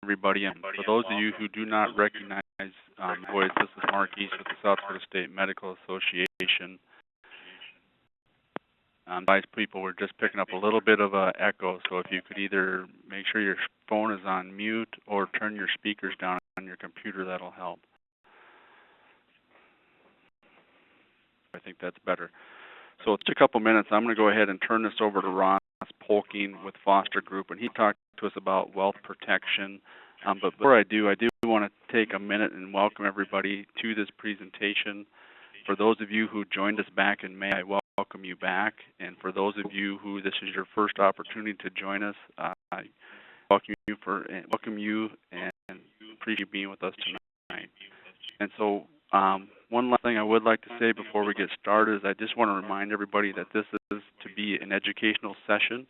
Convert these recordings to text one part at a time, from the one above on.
everybody. And for those of you who do not recognize my voice, this is Mark East with the South Dakota State Medical Association. Advise people, we're just picking up a little bit of an echo, so if you could either make sure your phone is on mute or turn your speakers down on your computer, that'll help. I think that's better. So it's a couple minutes. I'm going to go ahead and turn this over to Ross Polking with Foster Group, and he talked to us about wealth protection. But before I do want to take a minute and welcome everybody to this presentation. For those of you who joined us back in May, I welcome you back. And for those of you who this is your first opportunity to join us, I welcome you and appreciate you being with us tonight. And so one last thing I would like to say before we get started is I just want to remind everybody that this is to be an educational session,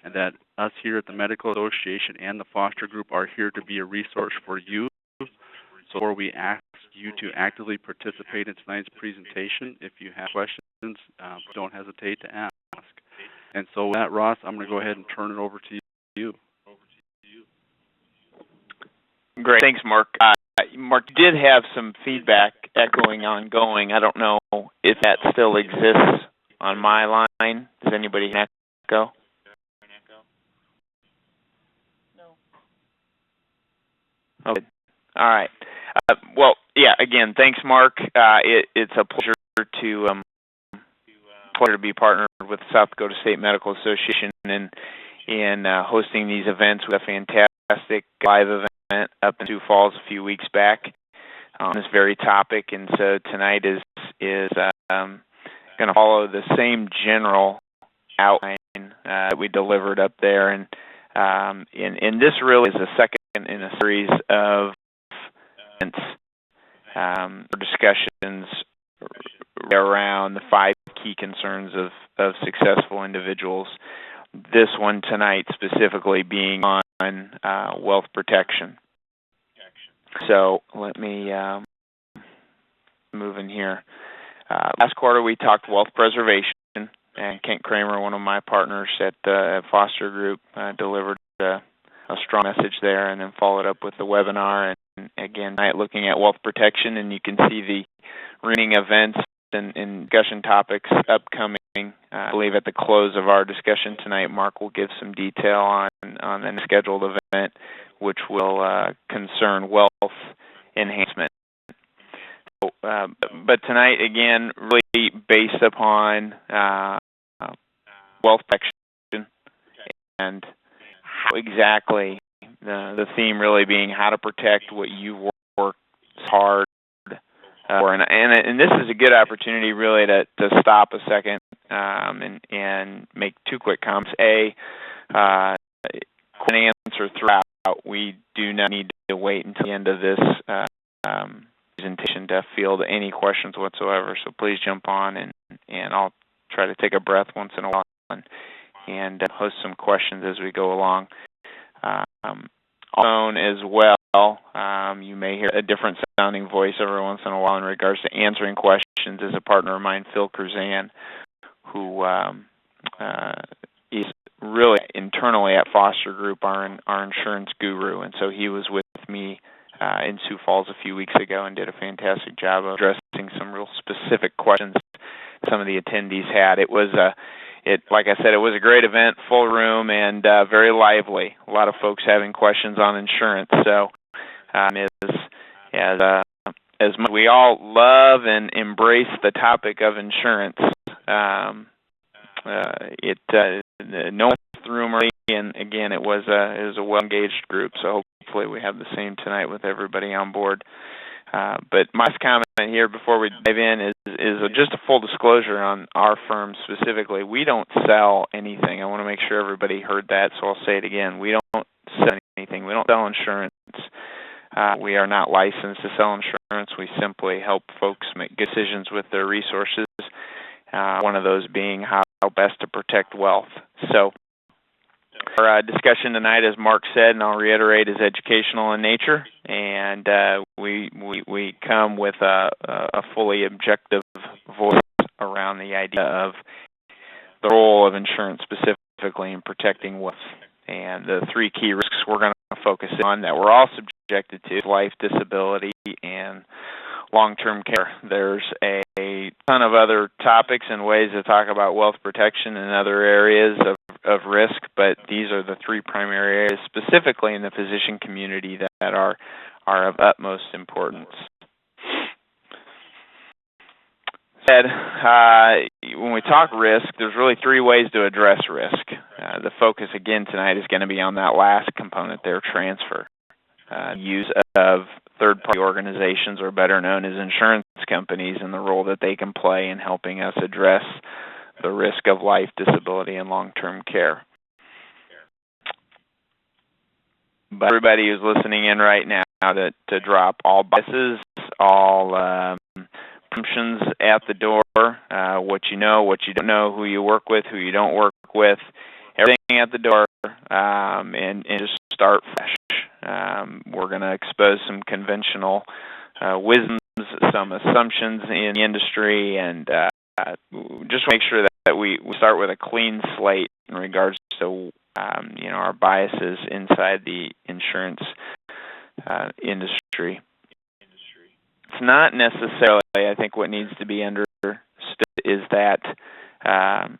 and that us here at the Medical Association and the Foster Group are here to be a resource for you. So before we ask you to actively participate in tonight's presentation, if you have questions, don't hesitate to ask. And so with that, Ross, I'm going to go ahead and turn it over to you. Great. Thanks, Mark. Mark did have some feedback echoing ongoing. I don't know if that still exists on my line. Does anybody have echo? No. Okay. All right. Well, yeah. Again, thanks, Mark. It's a pleasure to be partnered with the South Dakota State Medical Association in hosting these events with a fantastic live event up in Sioux Falls a few weeks back on this very topic, and so tonight is going to follow the same general outline that we delivered up there, and this really is the second in a series of discussions around the 5 key concerns of successful individuals. This one tonight specifically being on wealth protection. So let me move in here. Last quarter we talked wealth preservation, and Kent Kramer, one of my partners at Foster Group, delivered a strong message there, and then followed up with the webinar. And again, tonight looking at wealth protection, and you can see the remaining events and discussion topics upcoming. I believe at the close of our discussion tonight, Mark will give some detail on a scheduled event which will concern wealth enhancement. So, but tonight, again, really based upon wealth protection and how exactly the theme really being how to protect what you work hard for. And this is a good opportunity really to stop a second and make 2 quick comments. An answer throughout. We do not need to wait until the end of this presentation to field any questions whatsoever. So please jump on, and I'll try to take a breath once in a while and host some questions as we go along. On as well, you may hear a different sounding voice every once in a while in regards to answering questions. As a partner of mine, Phil Curzan, who is really internally at Foster Group our insurance guru, and so he was with me in Sioux Falls a few weeks ago and did a fantastic job of addressing some real specific questions some of the attendees had. Like I said, it was a great event, full room, and very lively. A lot of folks having questions on insurance. So as much as we all love and embrace the topic of insurance, no one left the room early, and again, it was a well-engaged group. So hopefully we have the same tonight with everybody on board. But my comment here before we dive in is just a full disclosure on our firm specifically. We don't sell anything. I want to make sure everybody heard that, so I'll say it again. We don't sell anything. We don't sell insurance. We are not licensed to sell insurance. We simply help folks make decisions with their resources, one of those being how best to protect wealth. So our discussion tonight, as Mark said, and I'll reiterate, is educational in nature, and we come with a fully objective voice around the idea of the role of insurance specifically in protecting wealth. And the 3 key risks we're going to focus on that we're all subjected to: life, disability, and long-term care. There's a ton of other topics and ways to talk about wealth protection and other areas of risk, but these are the three primary areas specifically in the physician community that are of utmost importance. When we talk risk, there's really three ways to address risk. The focus again tonight is going to be on that last component there, transfer. Use of third-party organizations, or better known as insurance companies, and the role that they can play in helping us address the risk of life, disability, and long-term care. But everybody who's listening in right now to drop all biases, all assumptions at the door, what you know, what you don't know, who you work with, who you don't work with, everything at the door, and just start fresh. We're going to expose some conventional wisdoms, some assumptions in the industry, and just make sure that we start with a clean slate in regards to our biases inside the insurance industry. It's not necessarily, I think, what needs to be understood is that the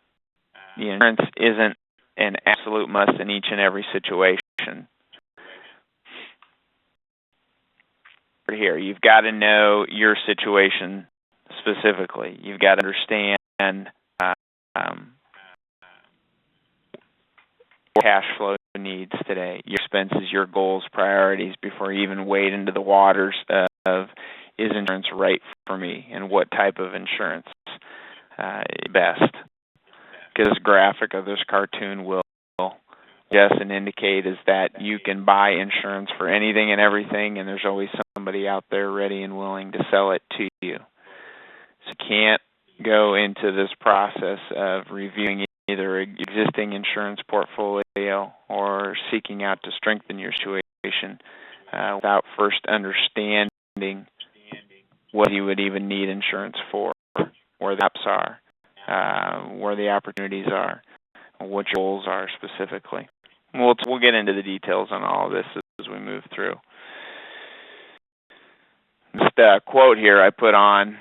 insurance isn't an absolute must in each and every situation. Here, you've got to know your situation specifically. You've got to understand cash flow needs today, your expenses, your goals, priorities, before you even wade into the waters of, is insurance right for me, and what type of insurance is best. Because this graphic of this cartoon will suggest and indicate is that you can buy insurance for anything and everything, and there's always somebody out there ready and willing to sell it to you. So you can't go into this process of reviewing either existing insurance portfolio or seeking out to strengthen your situation without first understanding what you would even need insurance for, where the gaps are, where the opportunities are, what your goals are specifically. We'll get into the details on all of this as we move through. This quote here I put on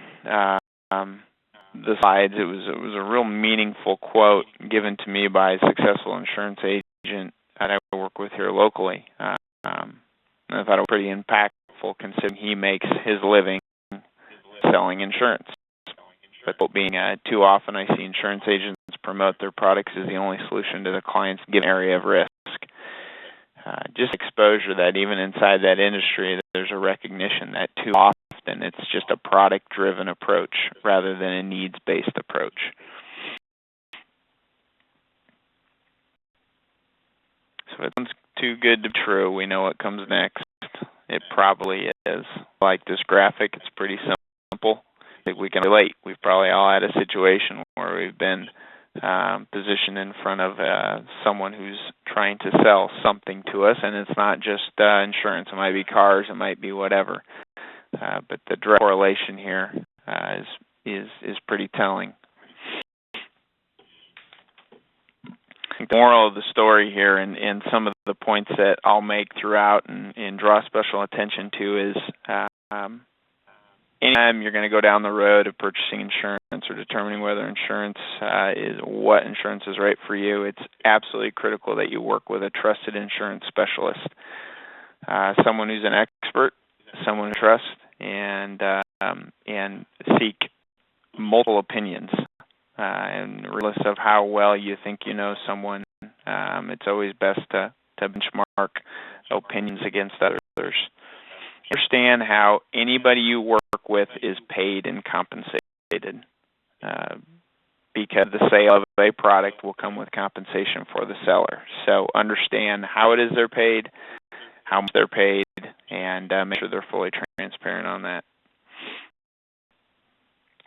the slides. It was a real meaningful quote given to me by a successful insurance agent that I work with here locally. And I thought it was pretty impactful considering he makes his living selling insurance. But being too often I see insurance agents promote their products as the only solution to the client's given area of risk. Just exposure that even inside that industry, there's a recognition that too often it's just a product-driven approach rather than a needs-based approach. So if it sounds too good to be true, we know what comes next. It probably is. Like this graphic, it's pretty simple. I think we can relate. We've probably all had a situation where we've been positioned in front of someone who's trying to sell something to us, and it's not just insurance. It might be cars, it might be whatever. But the direct correlation here is pretty telling. The moral of the story here, and some of the points that I'll make throughout and draw special attention to, is anytime you're going to go down the road of purchasing insurance or determining whether insurance what insurance is right for you, it's absolutely critical that you work with a trusted insurance specialist, someone who's an expert, someone who trusts, and seek multiple opinions. And regardless of how well you think you know someone, it's always best to benchmark opinions against others. Understand how anybody you work with is paid and compensated, because the sale of a product will come with compensation for the seller. So understand how it is they're paid, how much they're paid, and make sure they're fully transparent on that.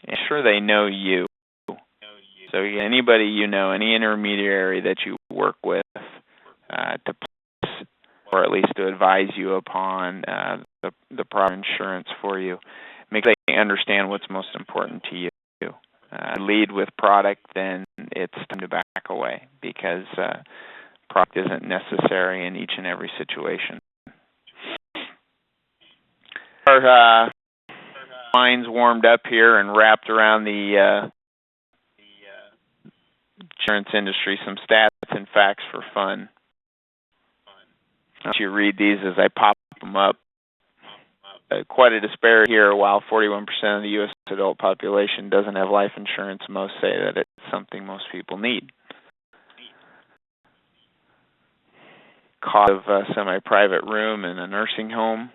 Make sure they know you. So anybody you know, any intermediary that you work with, to place or at least to advise you upon the proper insurance for you, make sure they understand what's most important to you. Lead with product, then it's time to back away, because product isn't necessary in each and every situation. our minds warmed up here and wrapped around the insurance industry, some stats and facts for fun. I'll let you read these as I pop them up. Quite a disparity here. While 41% of the U.S. adult population doesn't have life insurance, most say that it's something most people need. Cost of a semi-private room in a nursing home.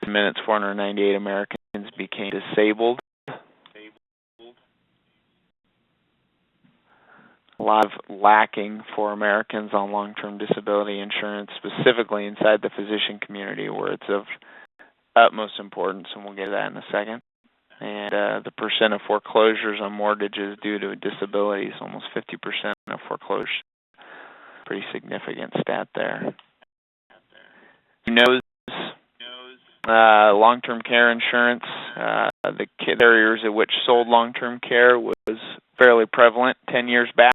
In minutes, 498 Americans became disabled. A lot of lacking for Americans on long-term disability insurance, specifically inside the physician community, where it's of utmost importance, and we'll get to that in a second. And the percent of foreclosures on mortgages due to disabilities, almost 50% of foreclosures. Pretty significant stat there. Who knows long-term care insurance? The carriers at which sold long-term care was fairly prevalent 10 years back.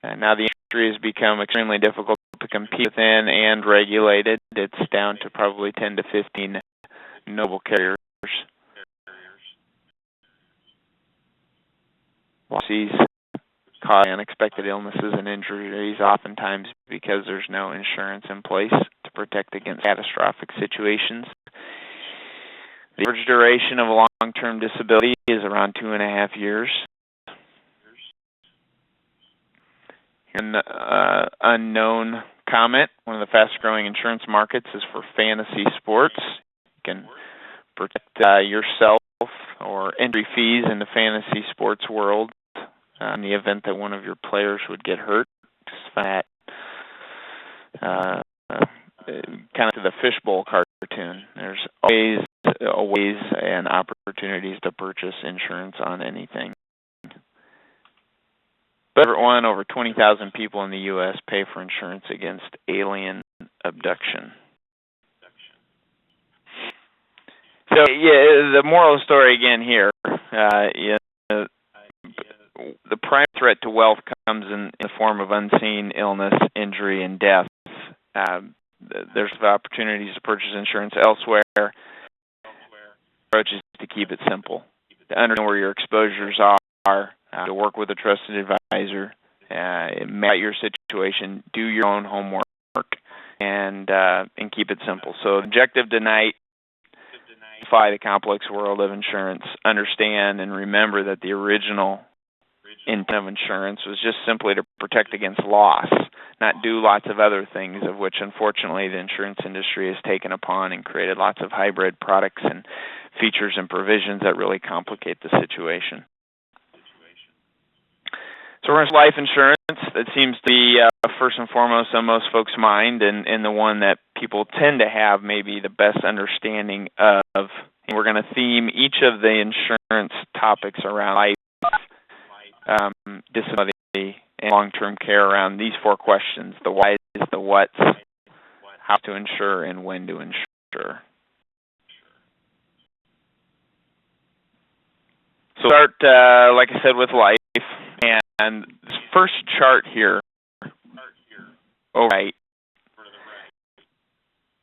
And now the industry has become extremely difficult to compete within and regulated. It's down to probably 10 to 15 noble carriers. Policies cause unexpected illnesses and injuries, oftentimes because there's no insurance in place to protect against catastrophic situations. The average duration of a long-term disability is around 2.5 years. An unknown comment, one of the fast-growing insurance markets is for fantasy sports. You can protect yourself or entry fees in the fantasy sports world in the event that one of your players would get hurt. Just that kind of to the fishbowl cartoon. There's always ways and opportunities to purchase insurance on anything. But over 20,000 people in the U.S. pay for insurance against alien abduction. So, the moral of the story again here, the prime threat to wealth comes in the form of unseen illness, injury, and death. There's opportunities to purchase insurance elsewhere. The approach is to keep it simple, to understand where your exposures are, to work with a trusted advisor, map out your situation, do your own homework, and keep it simple. So, the objective tonight: defy the complex world of insurance, understand and remember that the original intent of insurance was just simply to protect against loss, not do lots of other things, of which unfortunately the insurance industry has taken upon and created lots of hybrid products and features and provisions that really complicate the situation. So we're in life insurance. That seems to be first and foremost on most folks' mind, and the one that people tend to have maybe the best understanding of. And we're going to theme each of the insurance topics around life, disability, and long-term care around these 4 questions: the whys, the whats, how to insure, and when to insure. So start, like I said, with life. And this first chart here, right,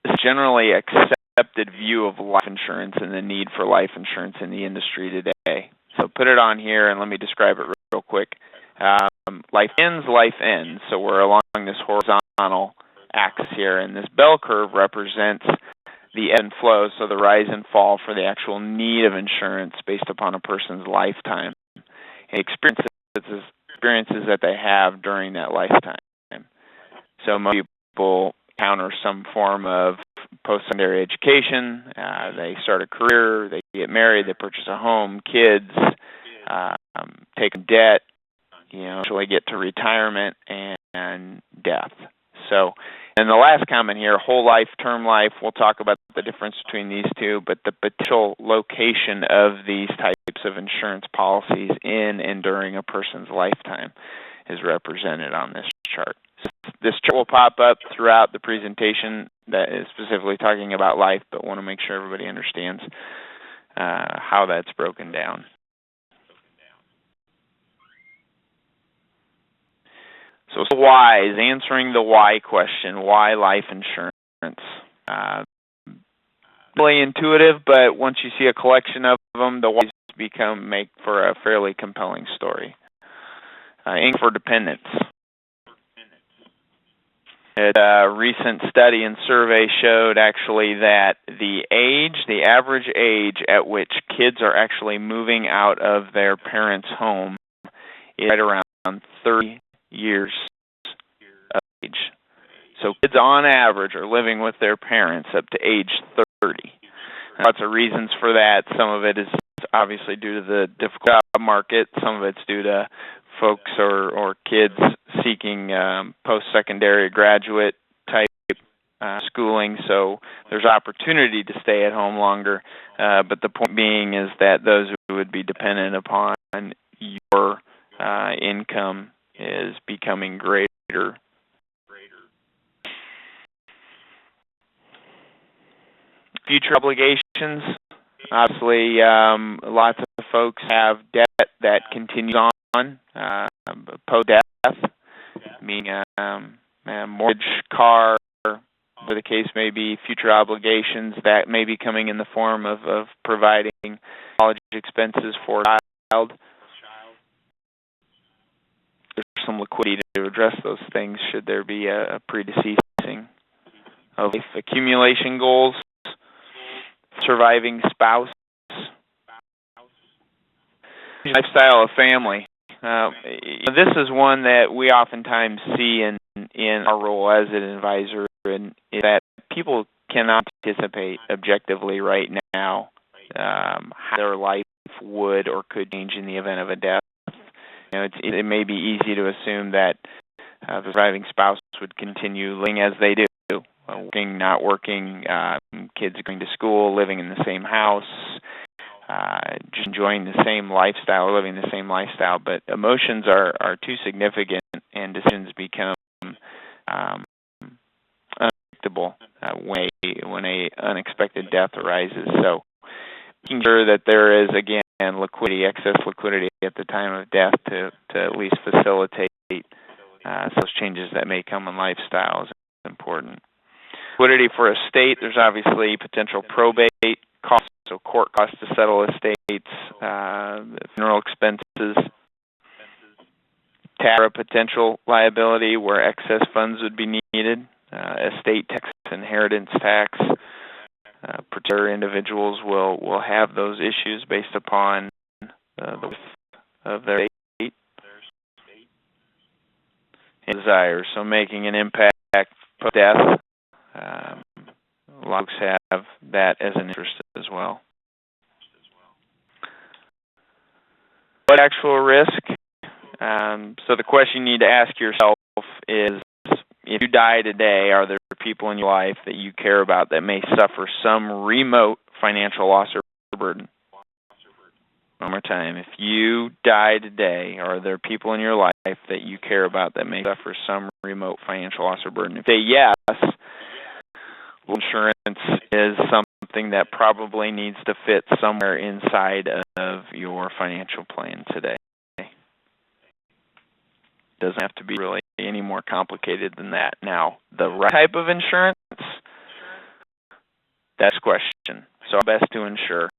is generally accepted view of life insurance and the need for life insurance in the industry today. So put it on here and let me describe it real quick. Life ends. So we're along this horizontal axis here, and this bell curve represents the ebb and flow, so the rise and fall for the actual need of insurance based upon a person's lifetime and experiences that they have during that lifetime. So most people encounter some form of post-secondary education, they start a career, they get married, they purchase a home, kids, take debt, eventually get to retirement and death. So, and the last comment here, whole life, term life, we'll talk about the difference between these two, but the potential location of these types of insurance policies in and during a person's lifetime is represented on this chart. This chart will pop up throughout the presentation that is specifically talking about life, but want to make sure everybody understands how that's broken down. So why is answering the why question, why life insurance? really intuitive, but once you see a collection of them, the whys make for a fairly compelling story. Ink for dependence. A recent study and survey showed actually that the average age at which kids are actually moving out of their parents' home is right around 30 years of age. So kids on average are living with their parents up to age 30. Lots of reasons for that. Some of it is obviously due to the difficult job market. Some of it's due to folks or kids seeking post-secondary graduate type schooling, so there's opportunity to stay at home longer. But the point being is that those who would be dependent upon your income is becoming greater. Future obligations. Obviously, lots of folks have debt that continues on post-death, meaning mortgage, car, where the case may be, future obligations that may be coming in the form of providing college expenses for a child. There's some liquidity to address those things should there be a predeceasing of life. Accumulation goals, surviving spouse, lifestyle of family. This is one that we oftentimes see in our role as an advisor, and that people cannot anticipate objectively right now how their life would or could change in the event of a death. It may be easy to assume that the surviving spouse would continue living as they do, working, not working, kids going to school, living in the same house, just enjoying the same lifestyle, living the same lifestyle. But emotions are too significant, and decisions become unpredictable when a unexpected death arises. So making sure that there is, again, liquidity, excess liquidity at the time of death to at least facilitate those changes that may come in lifestyles is important. Liquidity for estate, there's obviously potential probate costs, so court costs to settle estates, funeral expenses, TARA potential liability where excess funds would be needed, estate tax, inheritance tax. Particular individuals will have those issues based upon the worth of their estate and desires. So making an impact post-death, a lot of folks have that as an interest as well. What actual risk? So the question you need to ask yourself is, if you die today, are there people in your life that you care about that may suffer some remote financial loss or burden? One more time. If you die today, are there people in your life that you care about that may suffer some remote financial loss or burden? If they say yes, insurance is something that probably needs to fit somewhere inside of your financial plan today. It doesn't have to be really any more complicated than that. Now, the right type of insurance, that's the question. So best to insure.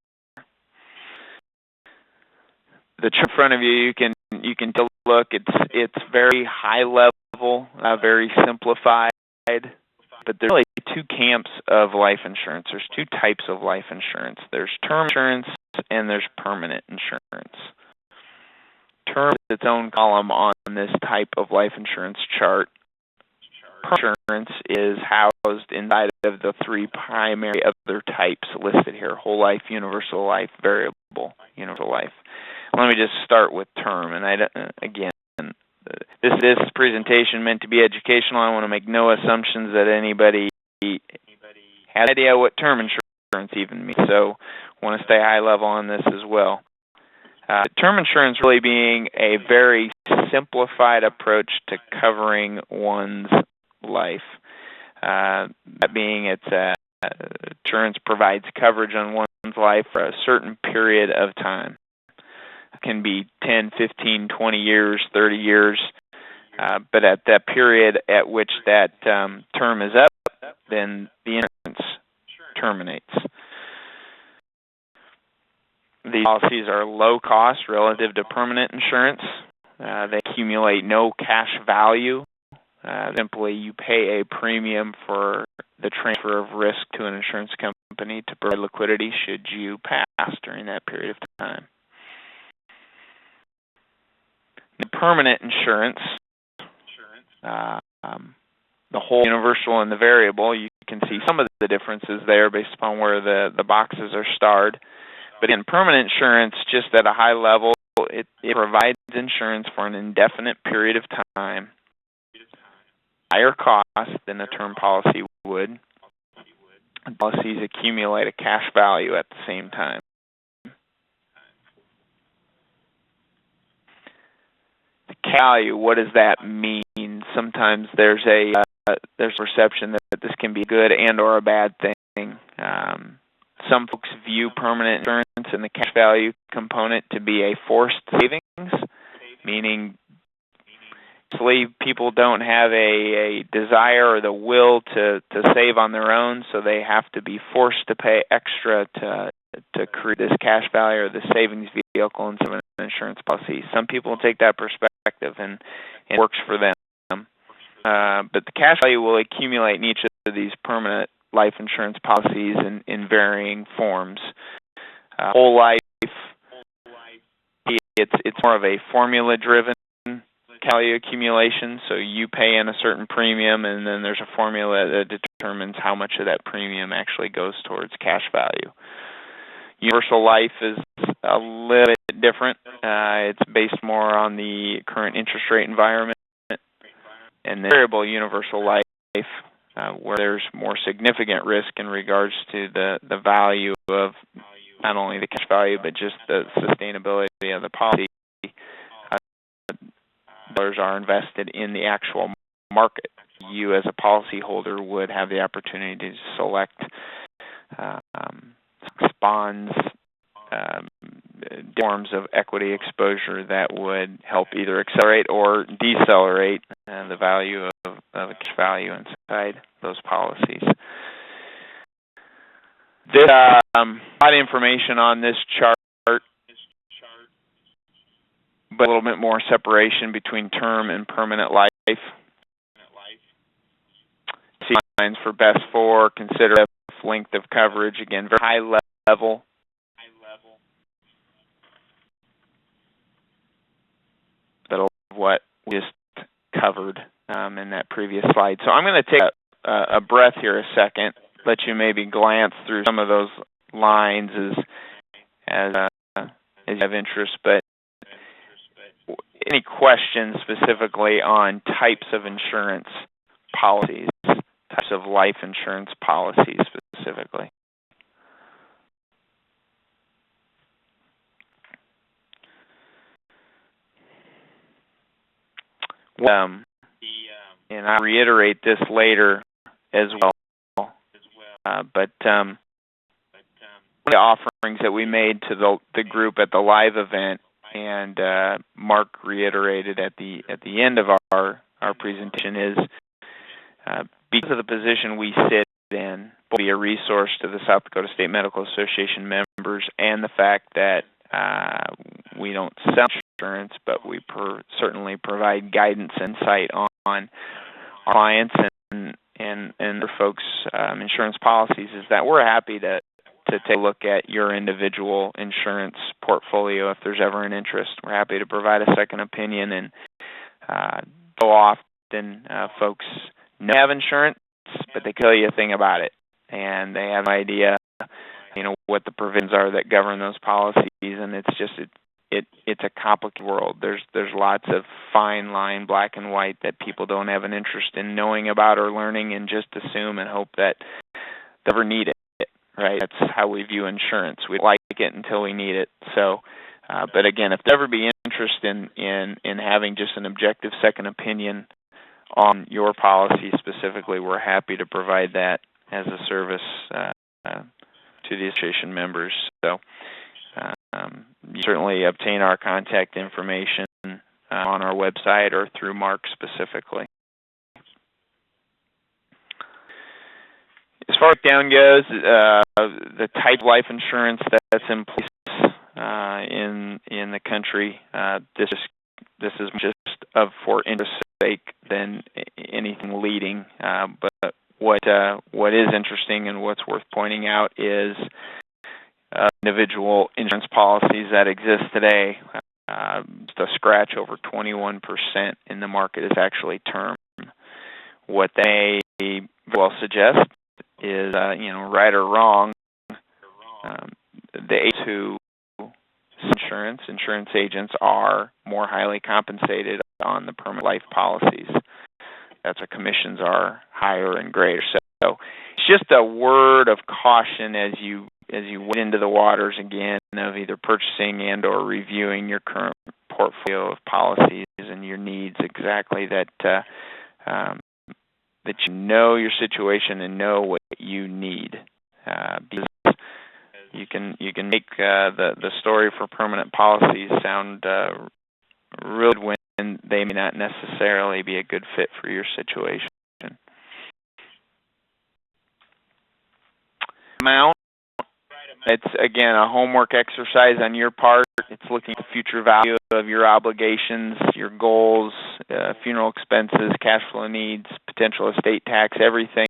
The chart in front of you, you can take a look. It's very high level, very simplified, but there's really two camps of life insurance. There's two types of life insurance. There's term insurance and there's permanent insurance. Term is its own column on this type of life insurance chart. Permanent insurance is housed inside of the three primary other types listed here: whole life, universal life, variable universal life. Let me just start with term. And again, this presentation meant to be educational. I want to make no assumptions that anybody has an idea what term insurance even means. So I want to stay high level on this as well. Term insurance really being a very simplified approach to covering one's life. That being, insurance provides coverage on one's life for a certain period of time. It can be 10, 15, 20 years, 30 years, but at that period at which that term is up, then the insurance terminates. These policies are low cost relative to permanent insurance. They accumulate no cash value. Simply, you pay a premium for the transfer of risk to an insurance company to provide liquidity should you pass during that period of time. The permanent insurance, the whole, universal, and the variable, you can see some of the differences there based upon where the boxes are starred. But in permanent insurance, just at a high level, it provides insurance for an indefinite period of time, higher cost than a term policy would. Policies accumulate a cash value at the same time. The value, what does that mean? Sometimes there's a perception that this can be a good and or a bad thing. Some folks view permanent insurance and the cash value component to be a forced savings, meaning people don't have a desire or the will to save on their own, so they have to be forced to pay extra to create this cash value or the savings vehicle in some of the insurance policies. Some people take that perspective and it works for them. But the cash value will accumulate in each of these permanent life insurance policies in varying forms. Whole life, it's more of a formula-driven value accumulation, so you pay in a certain premium, and then there's a formula that determines how much of that premium actually goes towards cash value. Universal life is a little bit different. It's based more on the current interest rate environment, and the variable universal life, where there's more significant risk in regards to the value of not only the cash value, but just the sustainability of the policy. Dollars are invested in the actual market. You, as a policyholder, would have the opportunity to select bonds, forms of equity exposure that would help either accelerate or decelerate the value of the cash value inside those policies. This a lot of information on this chart, but a little bit more separation between term and permanent life. See lines for best for, consider length of coverage, again, very high level. Of what we just covered in that previous slide. So I'm going to take a breath here a second, let you maybe glance through some of those lines as you have interest, but any questions specifically on types of insurance policies, types of life insurance policies specifically? And I'll reiterate this later as well, but one of the offerings that we made to the group at the live event, and Mark reiterated at the end of our presentation, is because of the position we sit in, we'll be a resource to the South Dakota State Medical Association members, and the fact that we don't sell insurance, but we certainly provide guidance and insight on our clients and their folks' insurance policies, is that we're happy to take a look at your individual insurance portfolio if there's ever an interest. We're happy to provide a second opinion, and so often folks know they have insurance, but they tell you a thing about it, and they have no idea, what the provisions are that govern those policies, and it's just it's a complicated world. There's lots of fine line, black and white, that people don't have an interest in knowing about or learning, and just assume and hope that they never need it. Right? That's how we view insurance. We like it until we need it. So, but again, if there ever be interest in having just an objective second opinion on your policy specifically, we're happy to provide that as a service to the association members. So, you certainly obtain our contact information on our website or through Mark specifically. As far as down goes, the type of life insurance that's in place in the country, this is just for interest sake than anything leading. But what is interesting and what's worth pointing out is individual insurance policies that exist today. The scratch over 21% in the market is actually term. What they will suggest is, right or wrong, the agents who insurance agents are more highly compensated on the permanent life policies. That's why commissions are higher and greater. So it's just a word of caution as you wade into the waters again of either purchasing and or reviewing your current portfolio of policies and your needs exactly, that you know your situation and know what you need. Because you can make the story for permanent policies sound really good when they may not necessarily be a good fit for your situation. Amount. It's, again, a homework exercise on your part. It's looking at the future value of your obligations, your goals, funeral expenses, cash flow needs, potential estate tax, everything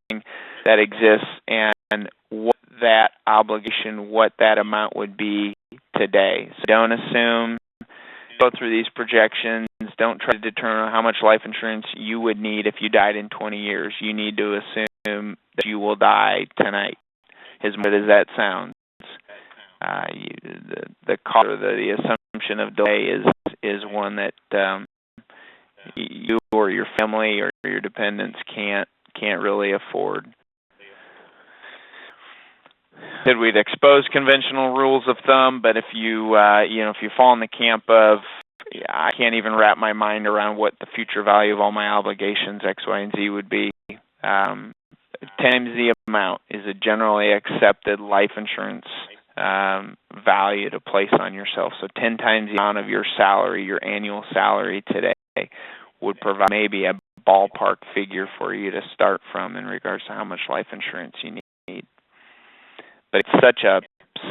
that exists, and what that obligation, what that amount would be today. So don't assume, go through these projections. Don't try to determine how much life insurance you would need if you died in 20 years. You need to assume that you will die tonight. As good as that sounds. The cost or the assumption of delay is one that you or your family or your dependents can't really afford. That we'd expose conventional rules of thumb, but if you if you fall in the camp of I can't even wrap my mind around what the future value of all my obligations X, Y, and Z would be. Times the amount is a generally accepted life insurance value to place on yourself. So 10 times the amount of your salary, your annual salary today, would provide maybe a ballpark figure for you to start from in regards to how much life insurance you need. But it's such a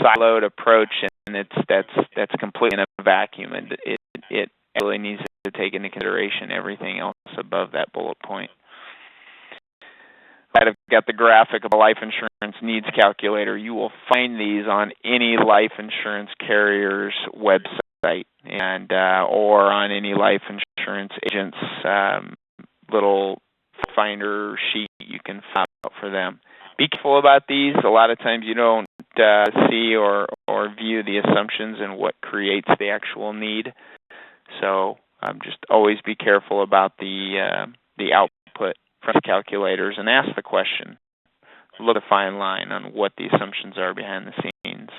siloed approach, and that's completely in a vacuum, and it really needs to take into consideration everything else above that bullet point. I've got the graphic of a life insurance needs calculator. You will find these on any life insurance carrier's website and or on any life insurance agent's little finder sheet you can fill out for them. Be careful about these. A lot of times you don't see or view the assumptions and what creates the actual need. So just always be careful about the output from calculators and ask the question. Look at a fine line on what the assumptions are behind the scenes.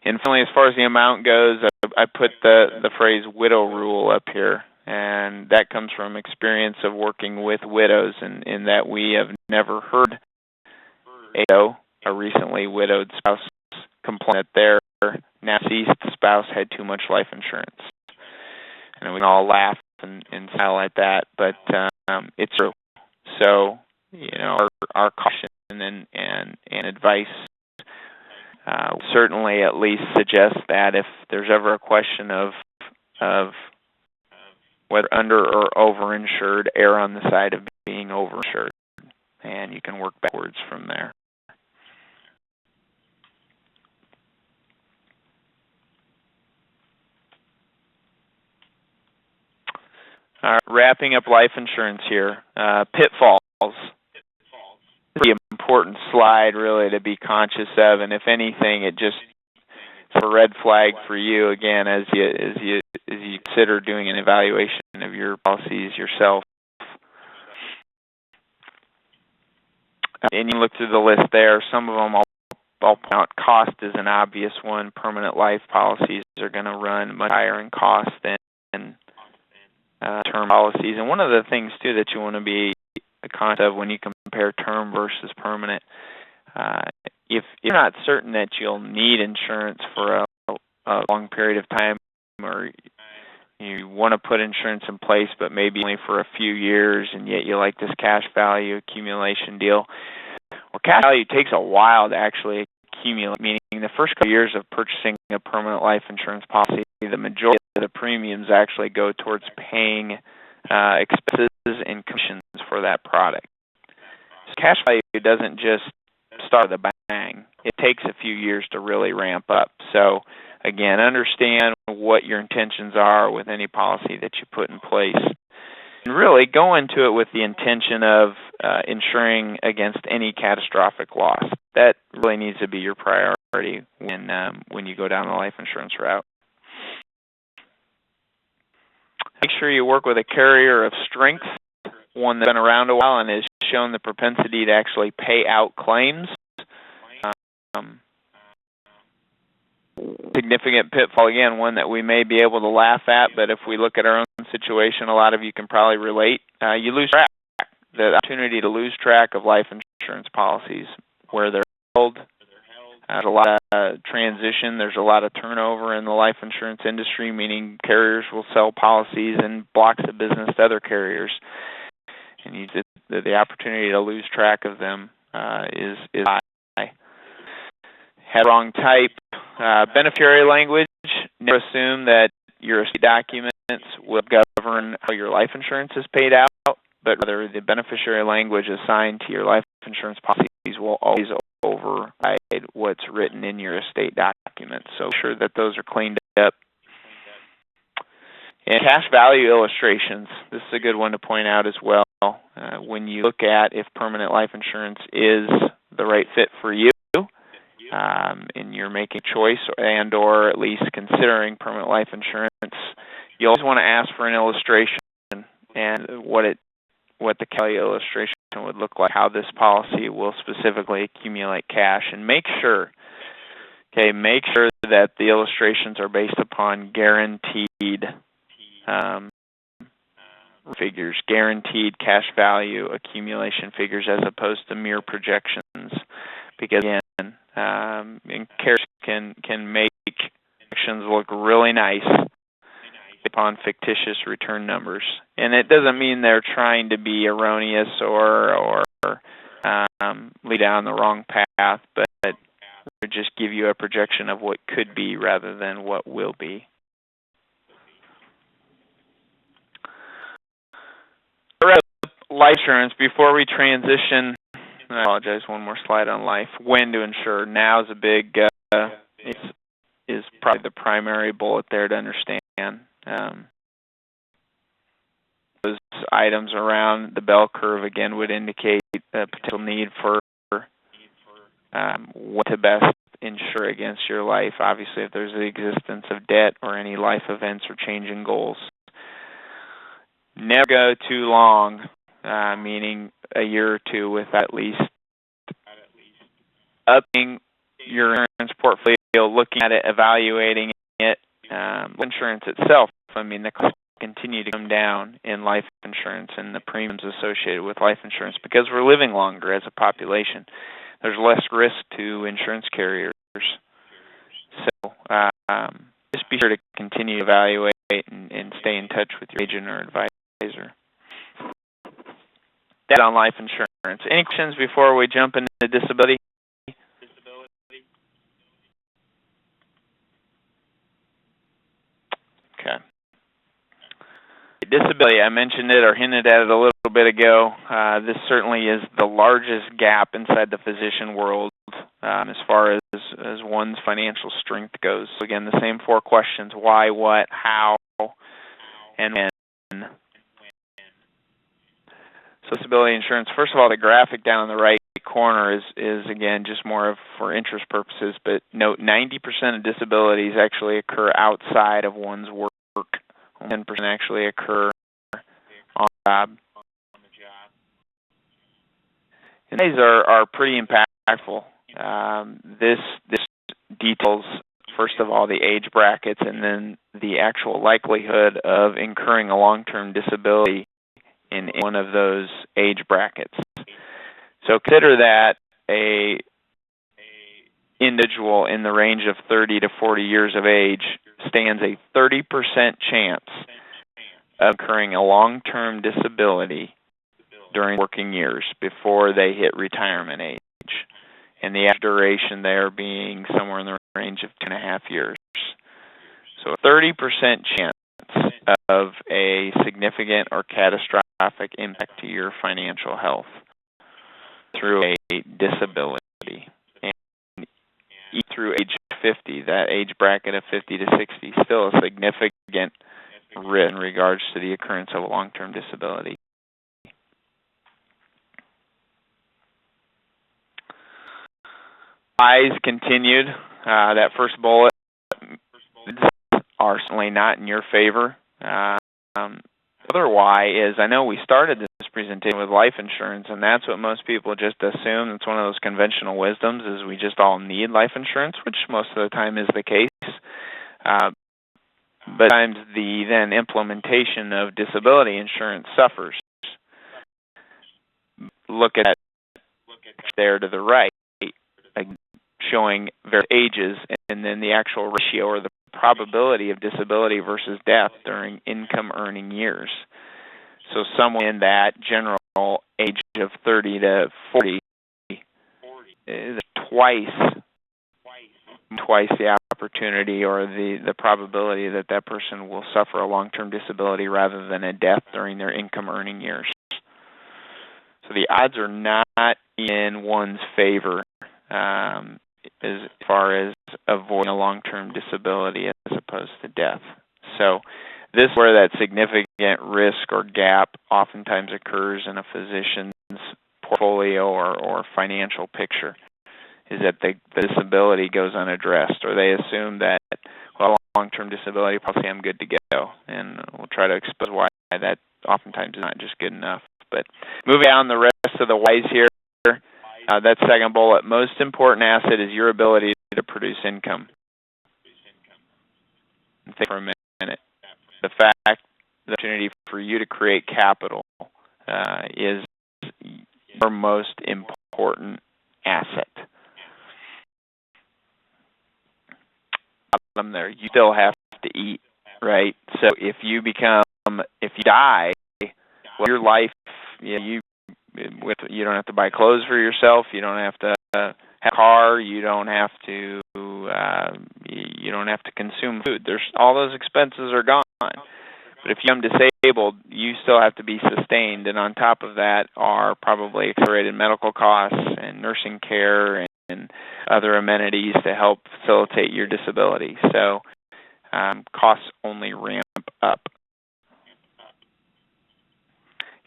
And finally, as far as the amount goes, I put the phrase widow rule up here, and that comes from experience of working with widows, in that we have never heard a recently widowed spouse complain that their now deceased spouse had too much life insurance. And we can all laugh and smile at that, but it's true. So, our caution and advice certainly at least suggests that if there's ever a question of whether under or overinsured, err on the side of being overinsured, and you can work backwards from there. All right, wrapping up life insurance here. Pitfalls. Pretty important slide, really, to be conscious of, and if anything, it's a red flag for you again as you consider doing an evaluation of your policies yourself. And you look through the list there. Some of them I'll point out. Cost is an obvious one. Permanent life policies are going to run much higher in cost than term policies. And one of the things, too, that you want to be conscious of when you compare term versus permanent, if you're not certain that you'll need insurance for a long period of time, or you want to put insurance in place, but maybe only for a few years, and yet you like this cash value accumulation deal. Well, cash value takes a while to actually accumulate, meaning the first couple of years of purchasing a permanent life insurance policy, the majority of the premiums actually go towards paying expenses and commissions for that product. So cash value doesn't just start with a bang. It takes a few years to really ramp up. So again, understand what your intentions are with any policy that you put in place. And really go into it with the intention of insuring against any catastrophic loss. That really needs to be your priority when you go down the life insurance route. Make sure you work with a carrier of strength, one that's been around a while and has shown the propensity to actually pay out claims. Significant pitfall, again, one that we may be able to laugh at, but if we look at our own situation, a lot of you can probably relate. You lose track. The opportunity to lose track of life insurance policies, where they're held. There's a lot of transition. There's a lot of turnover in the life insurance industry, meaning carriers will sell policies and blocks of business to other carriers. And the opportunity to lose track of them is high. Had wrong type. Beneficiary language, never assume that your estate documents will govern how your life insurance is paid out, but rather the beneficiary language assigned to your life insurance policies will always override what's written in your estate documents. So make sure that those are cleaned up. And cash value illustrations, this is a good one to point out as well. When you look at if permanent life insurance is the right fit for you, and you're making a choice and or at least considering permanent life insurance, you always want to ask for an illustration and what the value illustration would look like, how this policy will specifically accumulate cash, and make sure that the illustrations are based upon guaranteed figures, guaranteed cash value accumulation figures, as opposed to mere projections, because again, carriers can make projections look really nice upon fictitious return numbers, and it doesn't mean they're trying to be erroneous or lead down the wrong path, but just give you a projection of what could be rather than what will be. Life insurance, before we transition, I apologize, one more slide on life. When to insure. Now is a big, is probably the primary bullet there to understand. Those items around the bell curve, again, would indicate a potential need for what to best insure against your life. Obviously, if there's the existence of debt or any life events or changing goals. Never go too long, meaning a year or two, with at least upping your insurance portfolio, looking at it, evaluating it. Insurance itself, I mean, the costs continue to come down in life insurance and the premiums associated with life insurance because we're living longer as a population. There's less risk to insurance carriers. So just be sure to continue to evaluate and stay in touch with your agent or advisor. That's on life insurance. Any questions before we jump into disability? Okay. Disability, I mentioned it or hinted at it a little bit ago. This certainly is the largest gap inside the physician world as far as one's financial strength goes. So again, the same four questions: why, what, how, and when. So disability insurance, first of all, the graphic down in the right corner is again just more of for interest purposes, but note 90% of disabilities actually occur outside of one's work. 10% actually occur on the job. And these are pretty impactful. This details, first of all, the age brackets and then the actual likelihood of incurring a long-term disability in one of those age brackets. So consider that a individual in the range of 30 to 40 years of age stands a 30% chance of incurring a long-term disability during working years before they hit retirement age, and the average duration there being somewhere in the range of 2.5 years. So a 30% chance of a significant or catastrophic impact to your financial health through a disability. And through age 50, that age bracket of 50 to 60, still a significant risk in regards to the occurrence of a long-term disability. Whys continued. That first bullet are certainly not in your favor. Other why is, I know we started this presentation with life insurance, and that's what most people just assume. It's one of those conventional wisdoms, is we just all need life insurance, which most of the time is the case. But sometimes the then implementation of disability insurance suffers. Look at there to the right, showing various ages, and then the actual ratio or the probability of disability versus death during income earning years. So someone in that general age of 30 to 40 is twice the opportunity or the probability that that person will suffer a long-term disability rather than a death during their income earning years. So the odds are not in one's favor as far as avoiding a long-term disability as opposed to death. So this is where that significant risk or gap oftentimes occurs in a physician's portfolio or financial picture, is that the disability goes unaddressed, or they assume that, well, long-term disability policy, I'm good to go. And we'll try to expose why that oftentimes is not just good enough. But moving down the rest of the whys here, that second bullet, most important asset is your ability to produce income. Think for a minute. The fact, the opportunity for you to create capital is your most important asset. There, you still have to eat, right? So if you die, well, your life, you don't have to buy clothes for yourself. You don't have to have a car. You don't have to consume food. All those expenses are gone. But if you become disabled, you still have to be sustained, and on top of that are probably accelerated medical costs and nursing care and other amenities to help facilitate your disability. So costs only ramp up.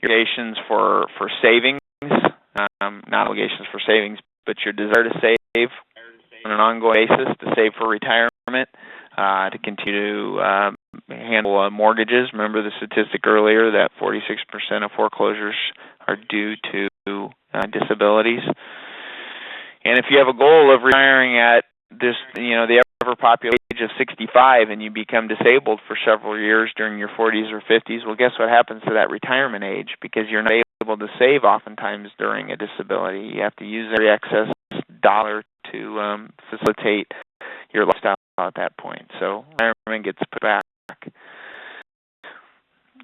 Obligations for savings, not obligations for savings, but your desire to save on an ongoing basis, to save for retirement, to continue to handle mortgages. Remember the statistic earlier that 46% of foreclosures are due to disabilities. And if you have a goal of retiring at this, the ever popular age of 65, and you become disabled for several years during your 40s or 50s, well, guess what happens to that retirement age? Because you're not able to save oftentimes during a disability. You have to use every excess dollar to facilitate your lifestyle at that point. So retirement gets put back.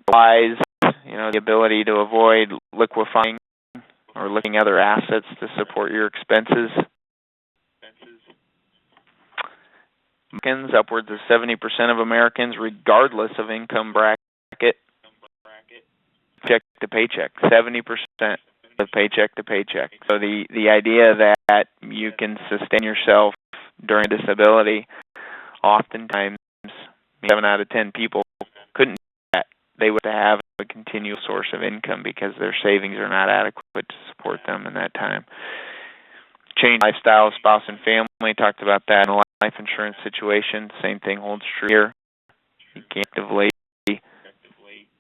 Whys, the ability to avoid liquefying or looking other assets to support your expenses. Upwards of 70% of Americans, regardless of income bracket, paycheck to paycheck, 70% of paycheck to paycheck. So the idea that you can sustain yourself during a disability, oftentimes 7 out of 10 people couldn't do that. They would have a continual source of income because their savings are not adequate to support them in that time. Change lifestyle, spouse and family, talked about that in a life insurance situation. Same thing holds true here. You can actively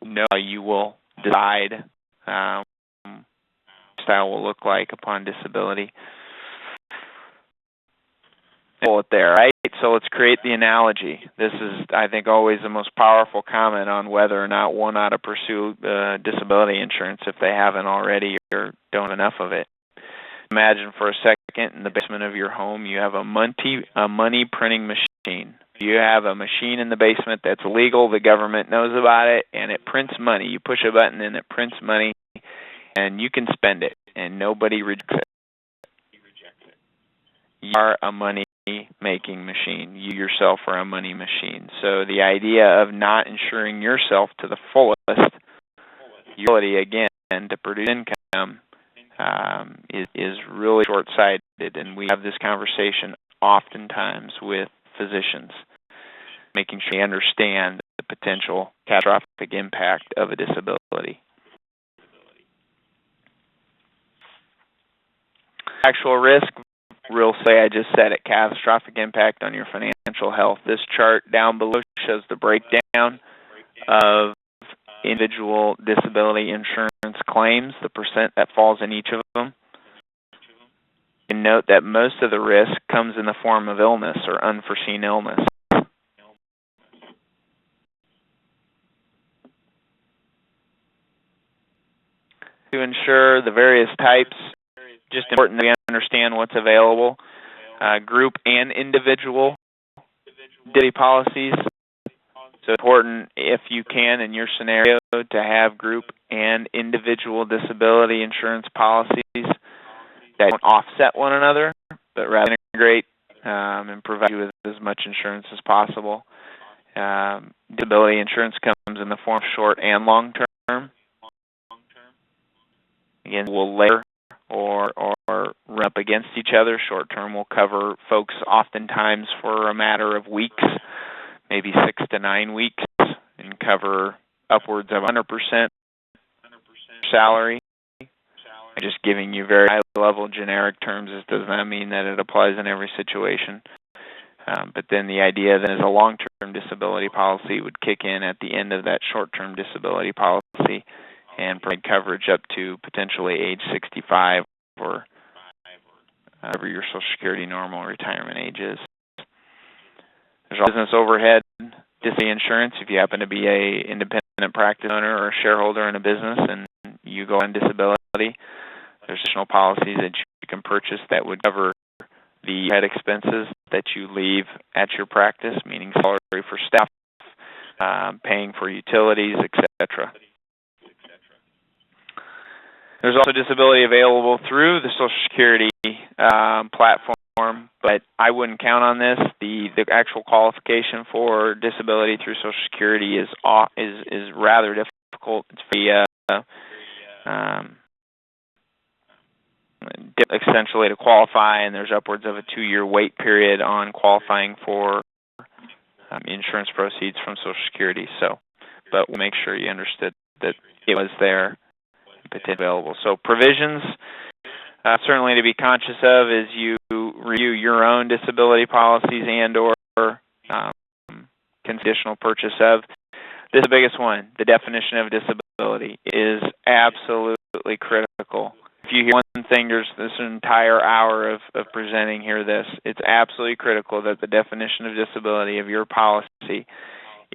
know how you will decide style will look like upon disability. Bullet there, right? So let's create the analogy. This is, I think, always the most powerful comment on whether or not one ought to pursue disability insurance if they haven't already or don't have enough of it. Imagine for a second in the basement of your home you have a money printing machine. You have a machine in the basement that's legal, the government knows about it, and it prints money. You push a button and it prints money, and you can spend it, and nobody rejects it. You are a money-making machine. You yourself are a money machine. So the idea of not insuring yourself to the fullest, your ability, again, to produce income is really short-sighted, and we have this conversation oftentimes with physicians, making sure they understand the potential catastrophic impact of a disability. Actual risk, real say I just said it, catastrophic impact on your financial health. This chart down below shows the breakdown of individual disability insurance claims, the percent that falls in each of them. And note that most of the risk comes in the form of illness or unforeseen illness. To ensure the various types, just important that we understand what's available. Group and individual disability policies. So important, if you can, in your scenario, to have group and individual disability insurance policies that don't offset one another, but rather integrate and provide you with as much insurance as possible. Disability insurance comes in the form of short and long term. Again, we'll layer or run up against each other. Short term will cover folks oftentimes for a matter of weeks, maybe 6 to 9 weeks, and cover upwards of 100% salary. I'm just giving you very high-level generic terms. This does not mean that it applies in every situation. But then the idea then is a long-term disability policy would kick in at the end of that short-term disability policy and provide coverage up to potentially age 65 or whatever your Social Security normal retirement age is. There's also business overhead disability insurance. If you happen to be a independent practice owner or a shareholder in a business and you go on disability, there's additional policies that you can purchase that would cover the head expenses that you leave at your practice, meaning salary for staff, paying for utilities, etc. There's also disability available through the Social Security platform, but I wouldn't count on this. The actual qualification for disability through Social Security is rather difficult. It's via essentially to qualify, and there's upwards of a 2-year wait period on qualifying for insurance proceeds from Social Security. But we'll make sure you understood that it was there, potentially available. So provisions certainly to be conscious of as you review your own disability policies and/or conditional purchase of. This is the biggest one. The definition of disability is absolutely critical. If you hear one thing, there's this entire hour of presenting here it's absolutely critical that the definition of disability of your policy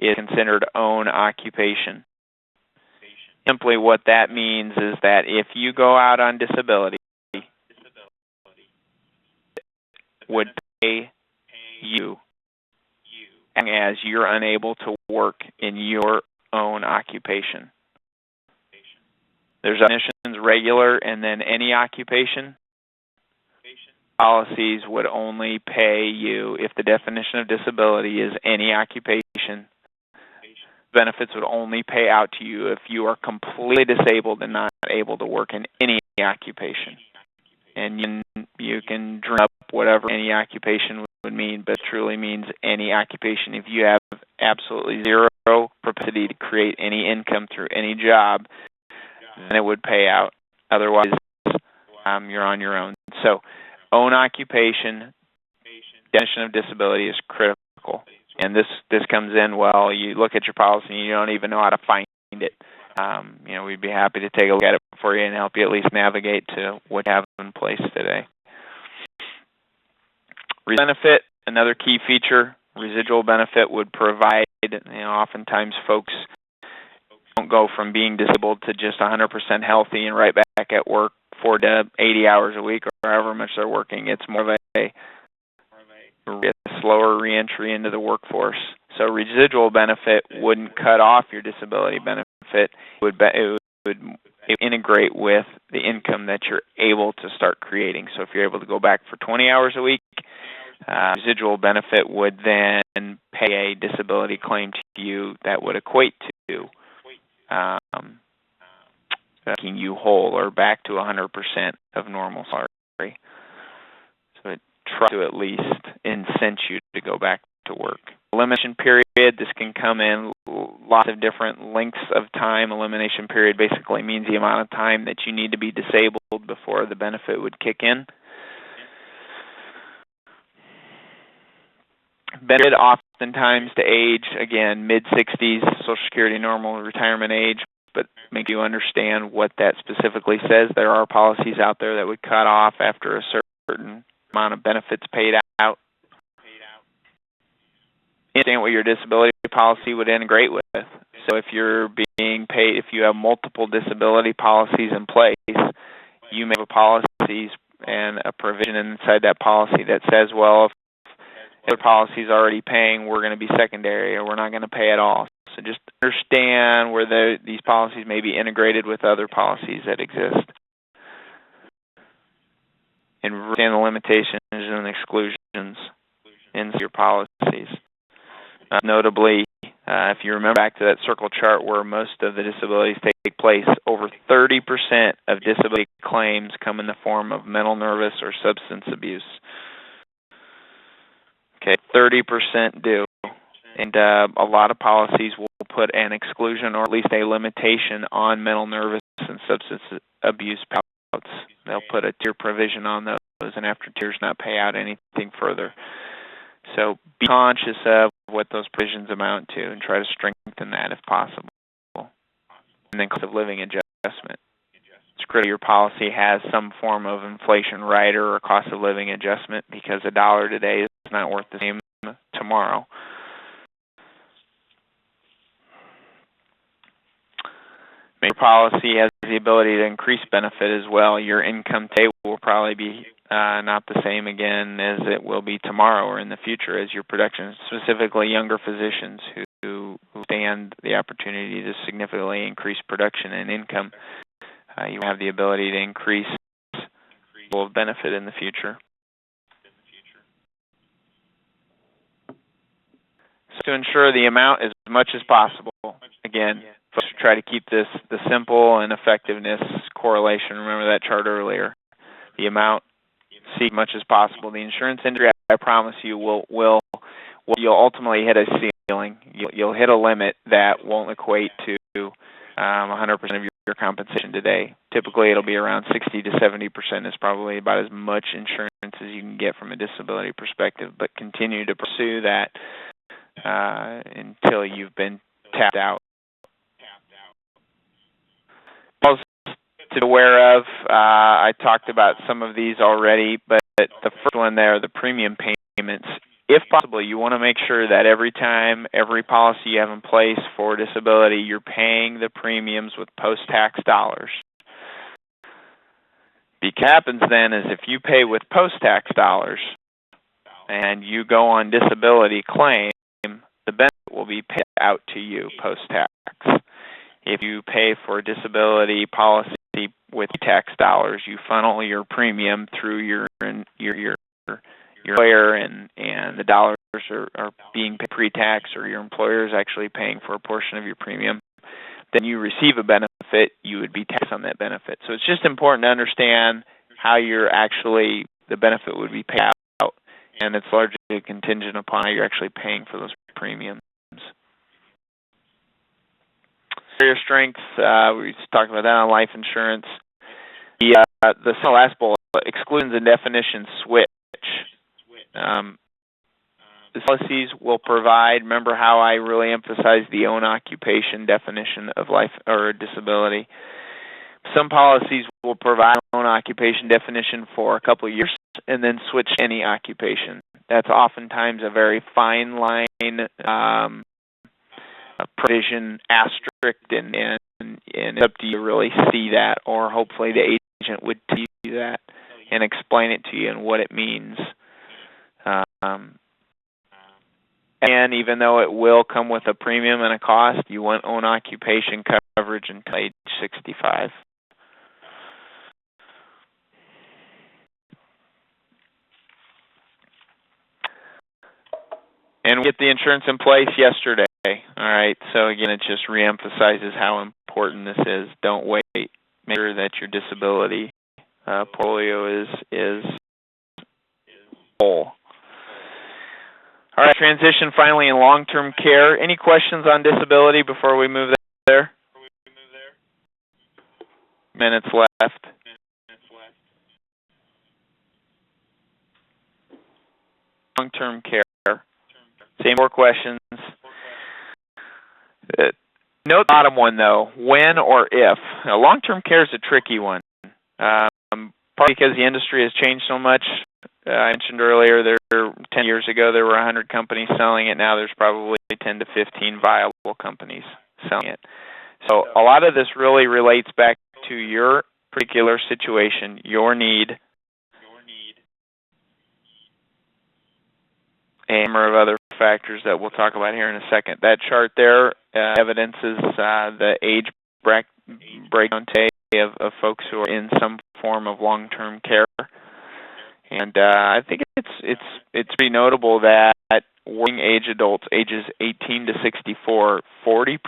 is considered own occupation. Simply what that means is that if you go out on disability, would pay you as you're unable to work in your own occupation. There's definitions, regular, and then any occupation. Policies would only pay you if the definition of disability is any occupation. Benefits would only pay out to you if you are completely disabled and not able to work in any occupation. And you can dream up whatever any occupation would mean, but it truly means any occupation. If you have absolutely zero propensity to create any income through any job, then it would pay out. Otherwise, you're on your own. So, own occupation, definition of disability is critical. And this comes in, well, you look at your policy and you don't even know how to find it. We'd be happy to take a look at it for you and help you at least navigate to what you have in place today. Benefit, another key feature, residual benefit would provide, oftentimes folks don't go from being disabled to just 100% healthy and right back at work 40 to 80 hours a week or however much they're working. It's more of a slower reentry into the workforce. So residual benefit wouldn't cut off your disability benefit. It would integrate with the income that you're able to start creating. So if you're able to go back for 20 hours a week, residual benefit would then pay a disability claim to you that would equate to making you whole or back to 100% of normal salary. So it tries to at least incent you to go back to work. Elimination period, this can come in lots of different lengths of time. Elimination period basically means the amount of time that you need to be disabled before the benefit would kick in. Benefit oftentimes to age, again, mid-60s, Social Security normal retirement age, but make you understand what that specifically says. There are policies out there that would cut off after a certain amount of benefits paid out. Understand what your disability policy would integrate with. So if you're being paid, if you have multiple disability policies in place, you may have policies and a provision inside that policy that says, well, if the policy is already paying, we're going to be secondary or we're not going to pay at all. So just understand where these policies may be integrated with other policies that exist. And understand the limitations and exclusions in your policies. Notably, if you remember back to that circle chart where most of the disabilities take place, over 30% of disability claims come in the form of mental, nervous, or substance abuse. Okay, 30% do. And a lot of policies will put an exclusion or at least a limitation on mental, nervous, and substance abuse payouts. They'll put a tier provision on those, and after tiers not pay out anything further. So be conscious of what those provisions amount to and try to strengthen that if possible. And then cost of living adjustment. It's critical your policy has some form of inflation rider or cost of living adjustment because $1 today is not worth the same tomorrow. Your policy has the ability to increase benefit as well. Your income today will probably be not the same again as it will be tomorrow or in the future as your production, specifically younger physicians who stand the opportunity to significantly increase production and income. You have the ability to increase the level of benefit in the future. So to ensure the amount as much as possible, again, folks try to keep this the simple and effectiveness correlation. Remember that chart earlier. The amount, see as much as possible. The insurance industry, I promise you, will you'll ultimately hit a ceiling. You'll hit a limit that won't equate to 100% of your compensation today. Typically, it'll be around 60 to 70% is probably about as much insurance as you can get from a disability perspective, but continue to pursue that until you've been tapped out. To be aware of, I talked about some of these already, but the first one there, the premium payments, if possible, you want to make sure that every policy you have in place for disability, you're paying the premiums with post-tax dollars. What happens then is if you pay with post-tax dollars and you go on disability claim, the benefit will be paid out to you post-tax. If you pay for a disability policy with tax dollars, you funnel your premium through your employer, and the dollars are being paid pre-tax, or your employer is actually paying for a portion of your premium. Then you receive a benefit, you would be taxed on that benefit. So it's just important to understand how the benefit would be paid out, and it's largely contingent upon how you're actually paying for those premiums. Barrier strength, we talked about that on life insurance. The last bullet, exclusions and definitions switch. The policies will provide, remember how I really emphasize the own occupation definition of life or disability. Some policies will provide own occupation definition for a couple of years and then switch any occupation. That's oftentimes a very fine line provision asterisk, and it's up to you to really see that, or hopefully the agent would tell you that and explain it to you and what it means. And even though it will come with a premium and a cost, you won't own occupation coverage until age 65. And we get the insurance in place yesterday. All right, so again, it just reemphasizes how important this is. Don't wait. Make sure that your disability portfolio is whole. All right, transition finally in long-term care. Any questions on disability before we move there? Minutes left. Long-term care. Same more questions. Note the bottom one, though, when or if. Now, long-term care is a tricky one, partly because the industry has changed so much. I mentioned earlier, 10 years ago, there were 100 companies selling it. Now there's probably 10 to 15 viable companies selling it. So a lot of this really relates back to your particular situation, your need, and a number of other factors that we'll talk about here in a second. That chart there evidences the age breakdown today of folks who are in some form of long-term care, and I think it's pretty notable that working age adults, ages 18 to 64, 40%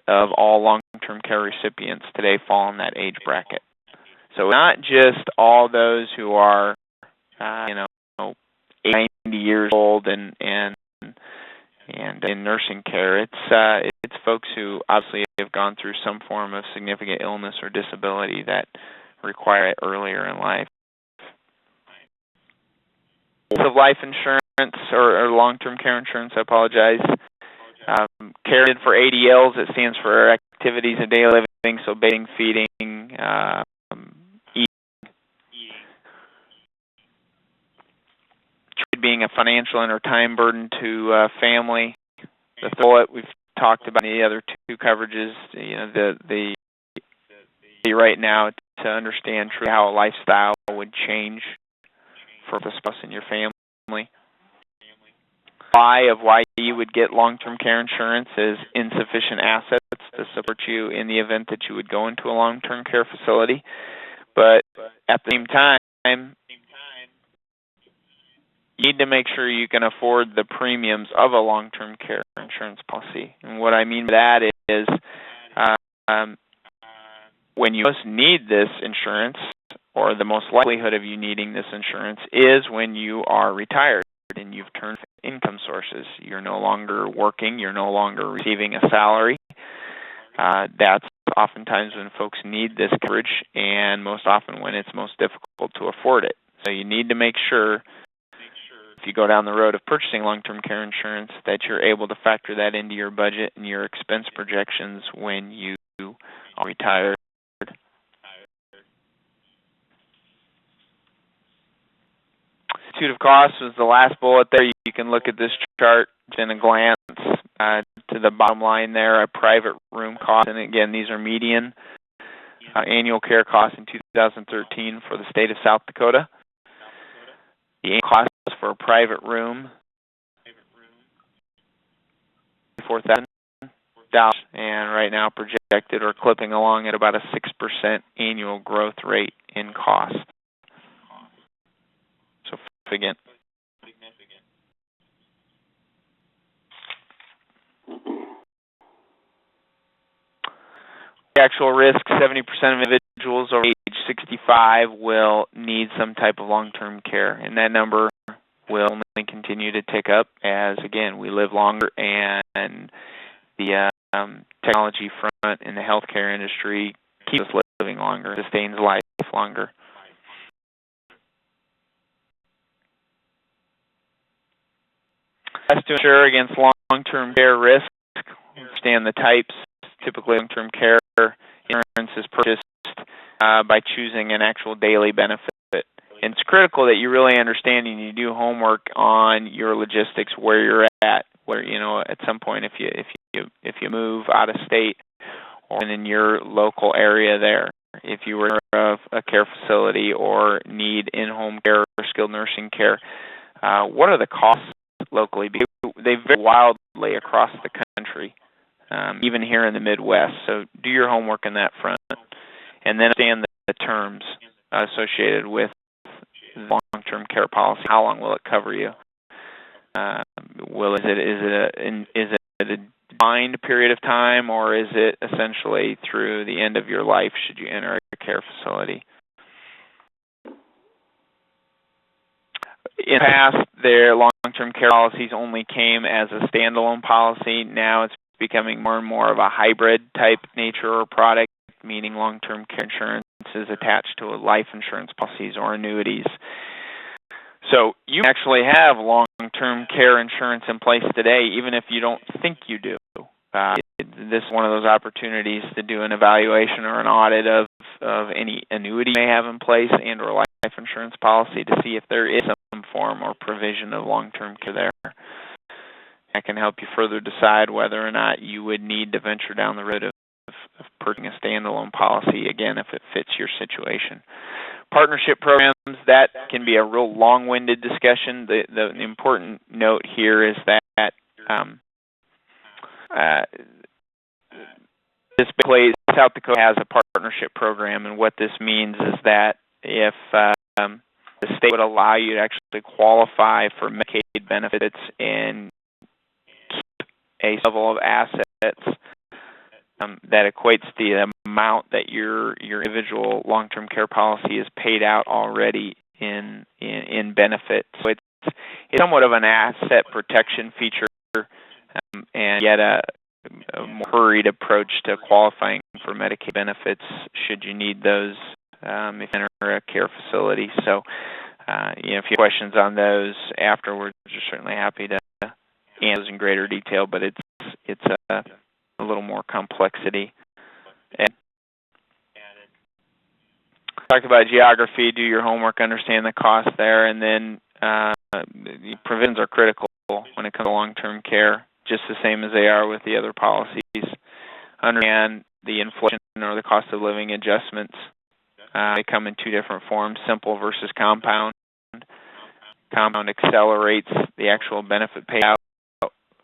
of all long-term care recipients today fall in that age bracket. So not just all those who are 90 years old and in nursing care. It's folks who obviously have gone through some form of significant illness or disability that require it earlier in life. Of life insurance or long-term care insurance, I apologize. Care for ADLs, it stands for activities of daily living, so bathing, feeding, eating. Being a financial and or time burden to family. The bullet we've talked about in the other two coverages, the right now to understand truly how a lifestyle would change for the spouse in your family. Why you would get long-term care insurance is insufficient assets to support you in the event that you would go into a long-term care facility. But at the same time, you need to make sure you can afford the premiums of a long-term care insurance policy. And what I mean by that is when you most need this insurance, or the most likelihood of you needing this insurance, is when you are retired and you've turned income sources. You're no longer working, you're no longer receiving a salary. That's oftentimes when folks need this coverage, and most often when it's most difficult to afford it. So you need to make sure, if you go down the road of purchasing long-term care insurance, that you're able to factor that into your budget and your expense projections when you are retired. Of cost was the last bullet there. You can look at this chart in a glance to the bottom line there, a private room cost. And again, these are median annual care costs in 2013 for the state of South Dakota. The annual cost for a private room, $4,000, and right now projected or clipping along at about a 6% annual growth rate in cost. So significant. The actual risk, 70% of individuals over age 65 will need some type of long-term care, and that number will only continue to tick up as, again, we live longer and the technology front in the healthcare industry keeps us living longer, sustains life longer. To insure against long-term care risk, understand the types. Typically, long-term care insurance is purchased by choosing an actual daily benefit. And it's critical that you really understand and you do homework on your logistics, where you're at, where at some point if you move out of state or in your local area there. if you were of a care facility or need in-home care or skilled nursing care, what are the costs locally? Because they vary wildly across the country, even here in the Midwest. So do your homework on that front, and then understand the terms associated with the long-term care policy. How long will it cover you? Is it a defined period of time, or is it essentially through the end of your life should you enter a care facility? In the past, their long-term care policies only came as a standalone policy. Now it's becoming more and more of a hybrid type nature or product, meaning long-term care insurance is attached to life insurance policies or annuities. So you actually have long-term care insurance in place today, even if you don't think you do. This is one of those opportunities to do an evaluation or an audit of any annuity you may have in place and or life insurance policy to see if there is some form or provision of long-term care there. That can help you further decide whether or not you would need to venture down the road of purchasing a standalone policy, again, if it fits your situation. Partnership programs, that can be a real long-winded discussion. The important note here is that South Dakota has a partnership program, and what this means is that if the state would allow you to actually qualify for Medicaid benefits and keep a level of assets that equates to the amount that your individual long-term care policy is paid out already in benefits. So it's somewhat of an asset protection feature, and yet a more hurried approach to qualifying for Medicaid benefits should you need those if you enter a care facility. So if you have questions on those afterwards, we're certainly happy to answer those in greater detail, but it's a little more complexity. And talk about geography, do your homework, understand the cost there, and then provisions are critical when it comes to long-term care, just the same as they are with the other policies. Understand the inflation or the cost of living adjustments. They come in two different forms, simple versus compound. Compound accelerates the actual benefit payout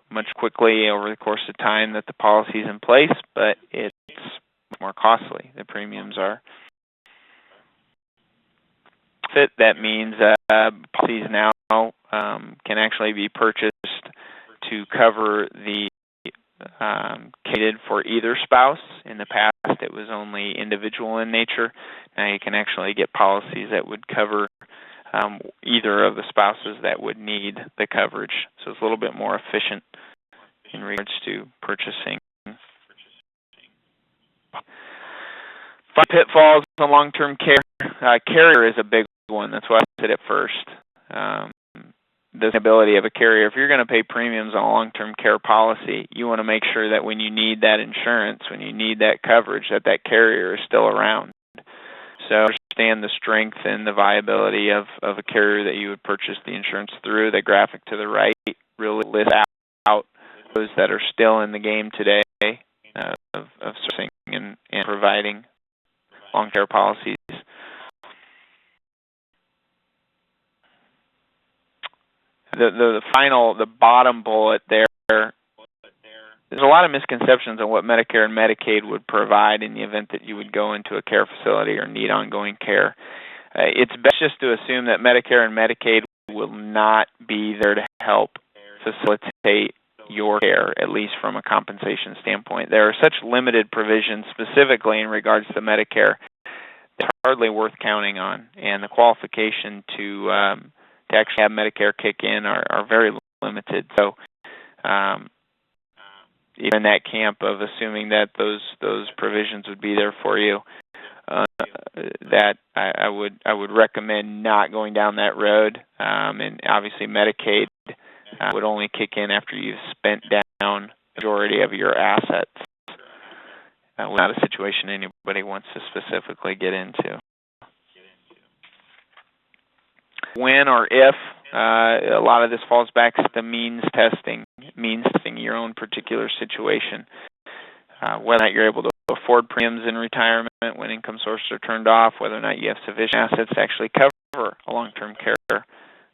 much quickly over the course of time that the policy is in place, but it's more costly. The premiums are. That means policies now can actually be purchased to cover the catered for either spouse. In the past, it was only individual in nature. Now you can actually get policies that would cover either of the spouses that would need the coverage. So it's a little bit more efficient in regards to purchasing. Pitfalls on long-term care. Carrier is a big one. That's why I said it first. The ability of a carrier. If you're going to pay premiums on a long-term care policy, you want to make sure that when you need that insurance, when you need that coverage, that carrier is still around. So understand the strength and the viability of a carrier that you would purchase the insurance through. The graphic to the right really lists out those that are still in the game today of sourcing and providing long-term care policies. The bottom bullet there, there's a lot of misconceptions on what Medicare and Medicaid would provide in the event that you would go into a care facility or need ongoing care. It's best just to assume that Medicare and Medicaid will not be there to help facilitate your care, at least from a compensation standpoint. There are such limited provisions specifically in regards to Medicare that it's hardly worth counting on, and the qualification to actually have Medicare kick in are very limited. So in that camp of assuming that those provisions would be there for you, that I would recommend not going down that road. And obviously Medicaid would only kick in after you've spent down the majority of your assets. Not a situation anybody wants to specifically get into. When or if, a lot of this falls back to the means testing your own particular situation. whether or not you're able to afford premiums in retirement when income sources are turned off, whether or not you have sufficient assets to actually cover a long-term care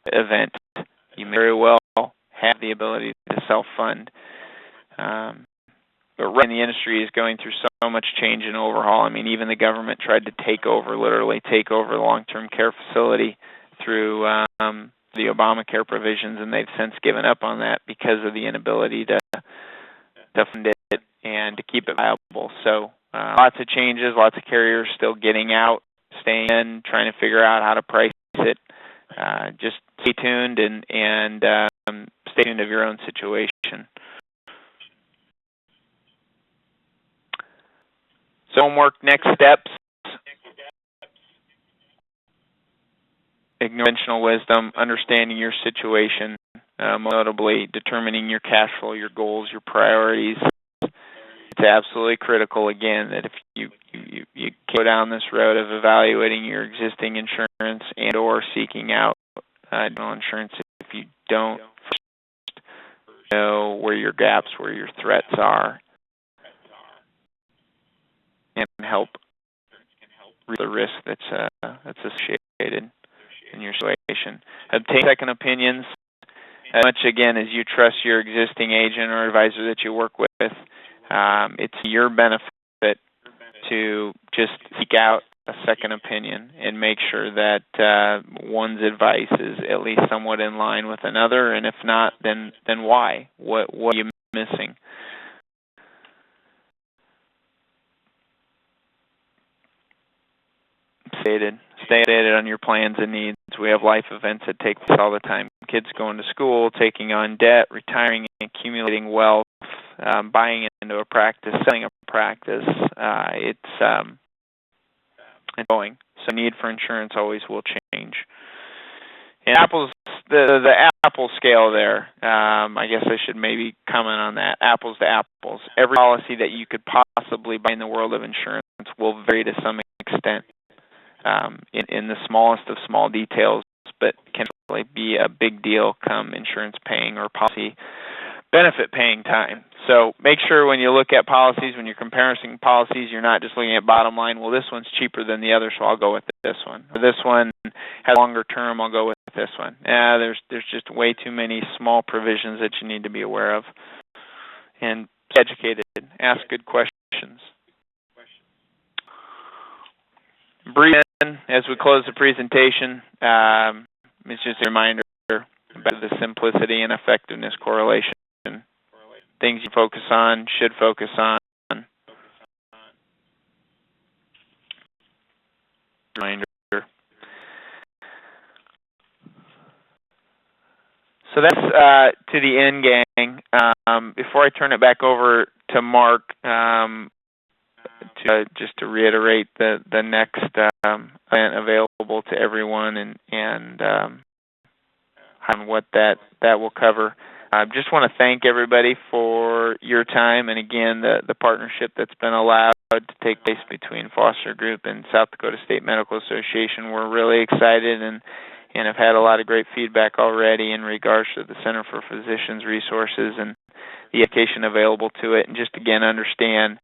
event. You may very well have the ability to self-fund. But right now, the industry is going through so much change and overhaul. I mean, even the government tried to literally take over the long-term care facility through the Obamacare provisions, and they've since given up on that because of the inability to fund it and to keep it viable. So lots of changes, lots of carriers still getting out, staying in, trying to figure out how to price it. Just stay tuned and stay tuned of your own situation. So homework, next steps. Conventional wisdom, understanding your situation, notably determining your cash flow, your goals, your priorities. It's absolutely critical, again, that if you go down this road of evaluating your existing insurance and or seeking out additional insurance, if you don't first know where your gaps, where your threats are, and help reduce the risk that's associated in your situation. Obtain second opinions as much, again, as you trust your existing agent or advisor that you work with. It's your benefit to just seek out a second opinion and make sure that one's advice is at least somewhat in line with another, and if not, then why? What are you missing? Stay updated on your plans and needs. We have life events that take place all the time. Kids going to school, taking on debt, retiring, accumulating wealth, buying into a practice, selling a practice. It's going. So need for insurance always will change. And the Apple scale there, I guess I should maybe comment on that. Apples to apples. Every policy that you could possibly buy in the world of insurance will vary to some extent. In the smallest of small details, but can really be a big deal come insurance paying or policy benefit paying time. So make sure when you look at policies, when you're comparing policies, you're not just looking at bottom line, well, this one's cheaper than the other, so I'll go with this one. Or this one has longer term, I'll go with this one. There's just way too many small provisions that you need to be aware of. And be educated, ask good questions. Breathe in as we close the presentation. It's just a reminder about the simplicity and effectiveness correlation. Things you focus on, should focus on. Reminder. So that's to the end, gang. Before I turn it back over to Mark, just to reiterate the next event available to everyone and on what that will cover. I just want to thank everybody for your time, and again, the partnership that's been allowed to take place between Foster Group and South Dakota State Medical Association. We're really excited and have had a lot of great feedback already in regards to the Center for Physicians Resources and the education available to it, and just again understand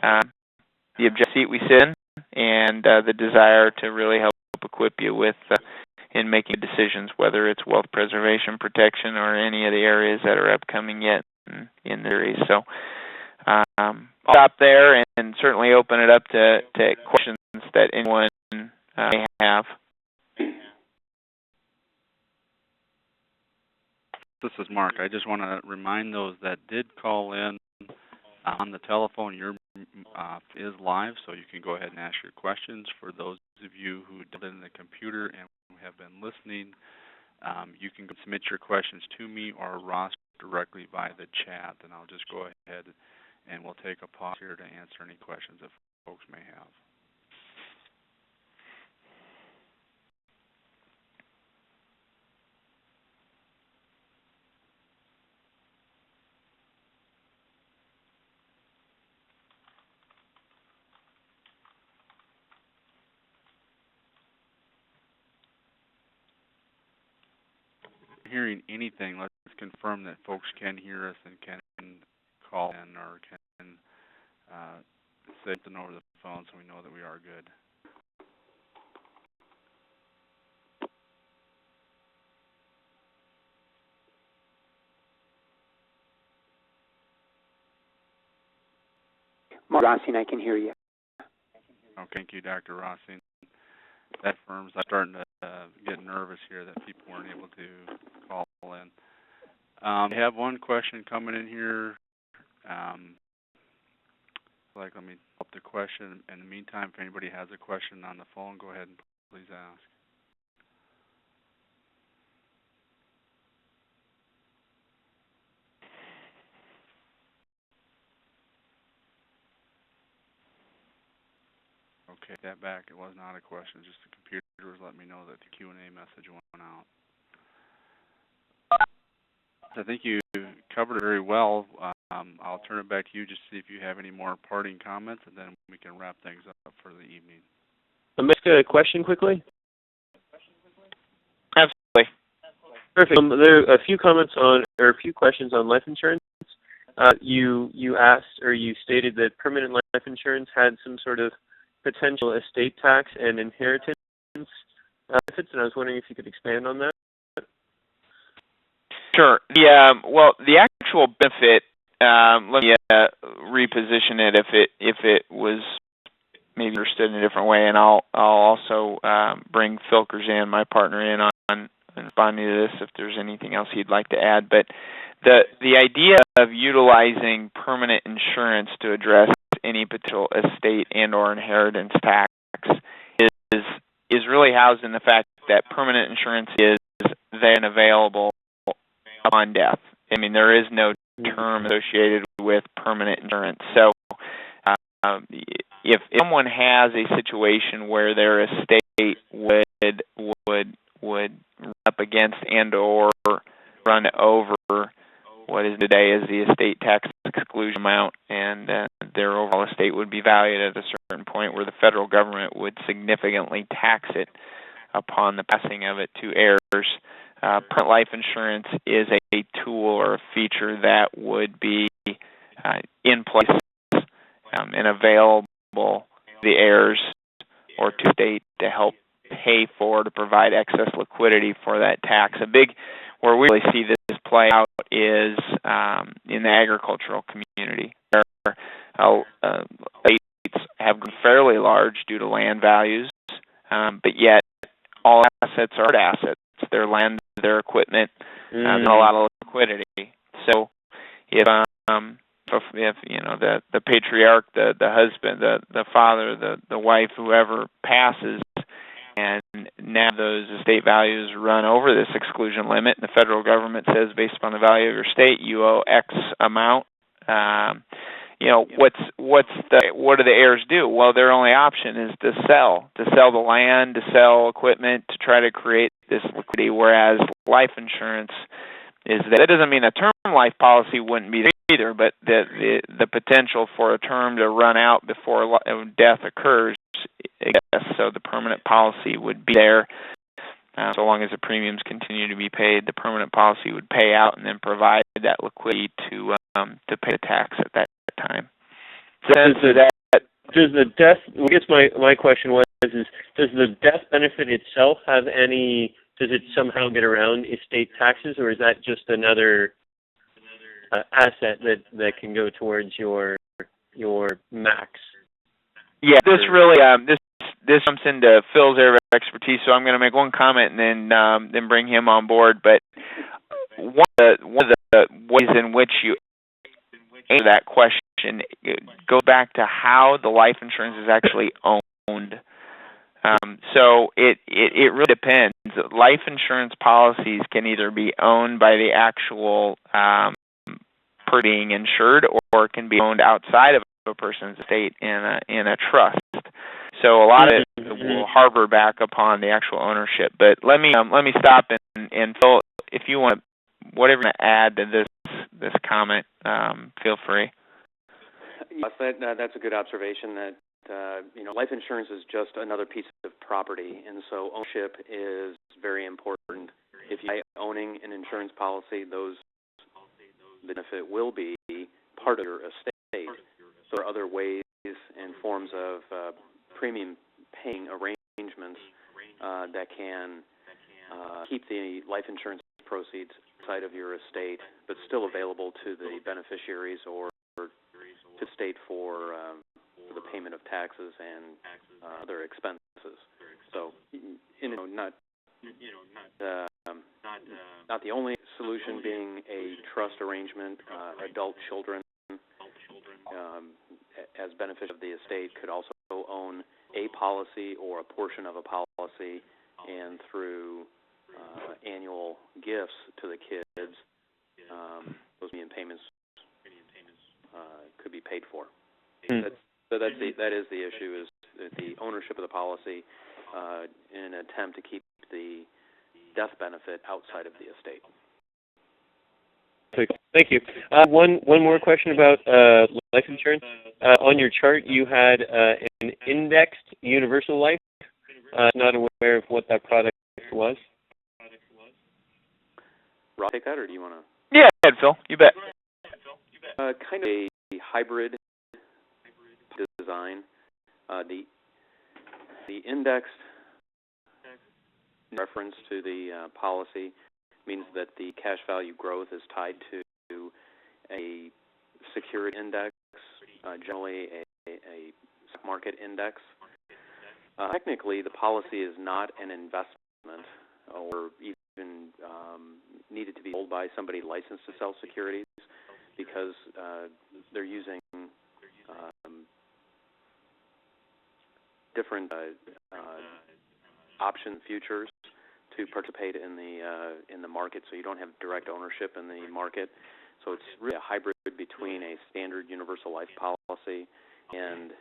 the objective seat we sit in and the desire to really help equip you with in making decisions, whether it's wealth preservation, protection, or any of the areas that are upcoming yet in the series. So I'll stop there and certainly open it up to questions that anyone may have. This is Mark. I just want to remind those that did call in on the telephone, your is live, so you can go ahead and ask your questions. For those of you who did it in the computer and have been listening, you can submit your questions to me or Ross directly via the chat, and I'll just go ahead and we'll take a pause here to answer any questions that folks may have. Hearing anything, let's confirm that folks can hear us and can call in or can say something over the phone so we know that we are good. Mark Rossing, I can hear you. Okay, thank you, Dr. Rossing. That firm's starting to get nervous here that people weren't able to call in. I have one question coming in here. Let me up the question. In the meantime, if anybody has a question on the phone, go ahead and please ask. Okay, that back. It was not a question. Just the computer was letting me know that the Q&A message went out. I think you covered it very well. I'll turn it back to you just to see if you have any more parting comments, and then we can wrap things up for the evening. Let me ask a question quickly. Absolutely. Perfect. There are a few questions on life insurance. You asked, or you stated that permanent life insurance had some sort of potential estate tax and inheritance benefits, and I was wondering if you could expand on that. Sure. Well, the actual benefit, let me reposition it if it was maybe understood in a different way, and I'll also bring Filkers in, my partner, in on responding to this if there's anything else he'd like to add. But the idea of utilizing permanent insurance to address any potential estate and or inheritance tax is really housed in the fact that permanent insurance is then available upon death. I mean, there is no term associated with permanent insurance. So if someone has a situation where their estate would run up against and or run over what is today is the estate tax exclusion amount, and their overall estate would be valued at a certain point where the federal government would significantly tax it upon the passing of it to heirs. Permanent life insurance is a tool or a feature that would be in place and available to the heirs or to the state to help pay for, to provide excess liquidity for that tax. Where we really see this play out is in the agricultural community, where states have grown fairly large due to land values, but yet all assets are assets. Their land, their equipment, and a lot of liquidity. So if you know the patriarch, the husband, the father, the wife, whoever passes, and now those estate values run over this exclusion limit, and the federal government says, based upon the value of your estate, you owe X amount. What do the heirs do? Well, their only option is to sell the land, to sell equipment, to try to create this liquidity. Whereas life insurance is that doesn't mean a term life policy wouldn't be there either, but the potential for a term to run out before death occurs exists. So the permanent policy would be there. So long as the premiums continue to be paid, the permanent policy would pay out and then provide that liquidity to pay the tax at that time. Does the death? I guess my question was: does the death benefit itself have any? Does it somehow get around estate taxes, or is that just another asset that can go towards your max? Yeah, this really this jumps into Phil's area of expertise. So I'm going to make one comment and then bring him on board. But one of the ways in which you answer that question goes back to how the life insurance is actually owned. So it really depends. Life insurance policies can either be owned by the actual per being insured, or it can be owned outside of a person's estate in a trust. So a lot of it will harbor back upon the actual ownership. But let me stop and Phil, if you want whatever to add to this comment, feel free. Yes, that's a good observation. That life insurance is just another piece of property, and so ownership is very important. If you are owning an insurance policy, the benefit will be part of your estate. there are other ways and forms of premium paying arrangements that can keep the life insurance proceeds outside of your estate, but still available to the beneficiaries or to the state for the payment of taxes and other expenses. So, not the only solution being a trust arrangement. Adult children, as beneficiaries of the estate, could also own a policy or a portion of a policy, and through annual gifts to the kids, those premium payments could be paid for. That is the issue, is the ownership of the policy in an attempt to keep the death benefit outside of the estate. Thank you. One more question about life insurance. On your chart, you had an indexed universal life. Not aware of what that product was. Rob, take that, or do you want to? Yeah, go ahead, Phil. You bet. Kind of a hybrid design. The indexed reference to the policy means that the cash value growth is tied to a security index, generally a stock market index. Technically, the policy is not an investment or even needed to be sold by somebody licensed to sell securities, because they're using different option futures to participate in the market, so you don't have direct ownership in the market. So it's really a hybrid between a standard universal life policy and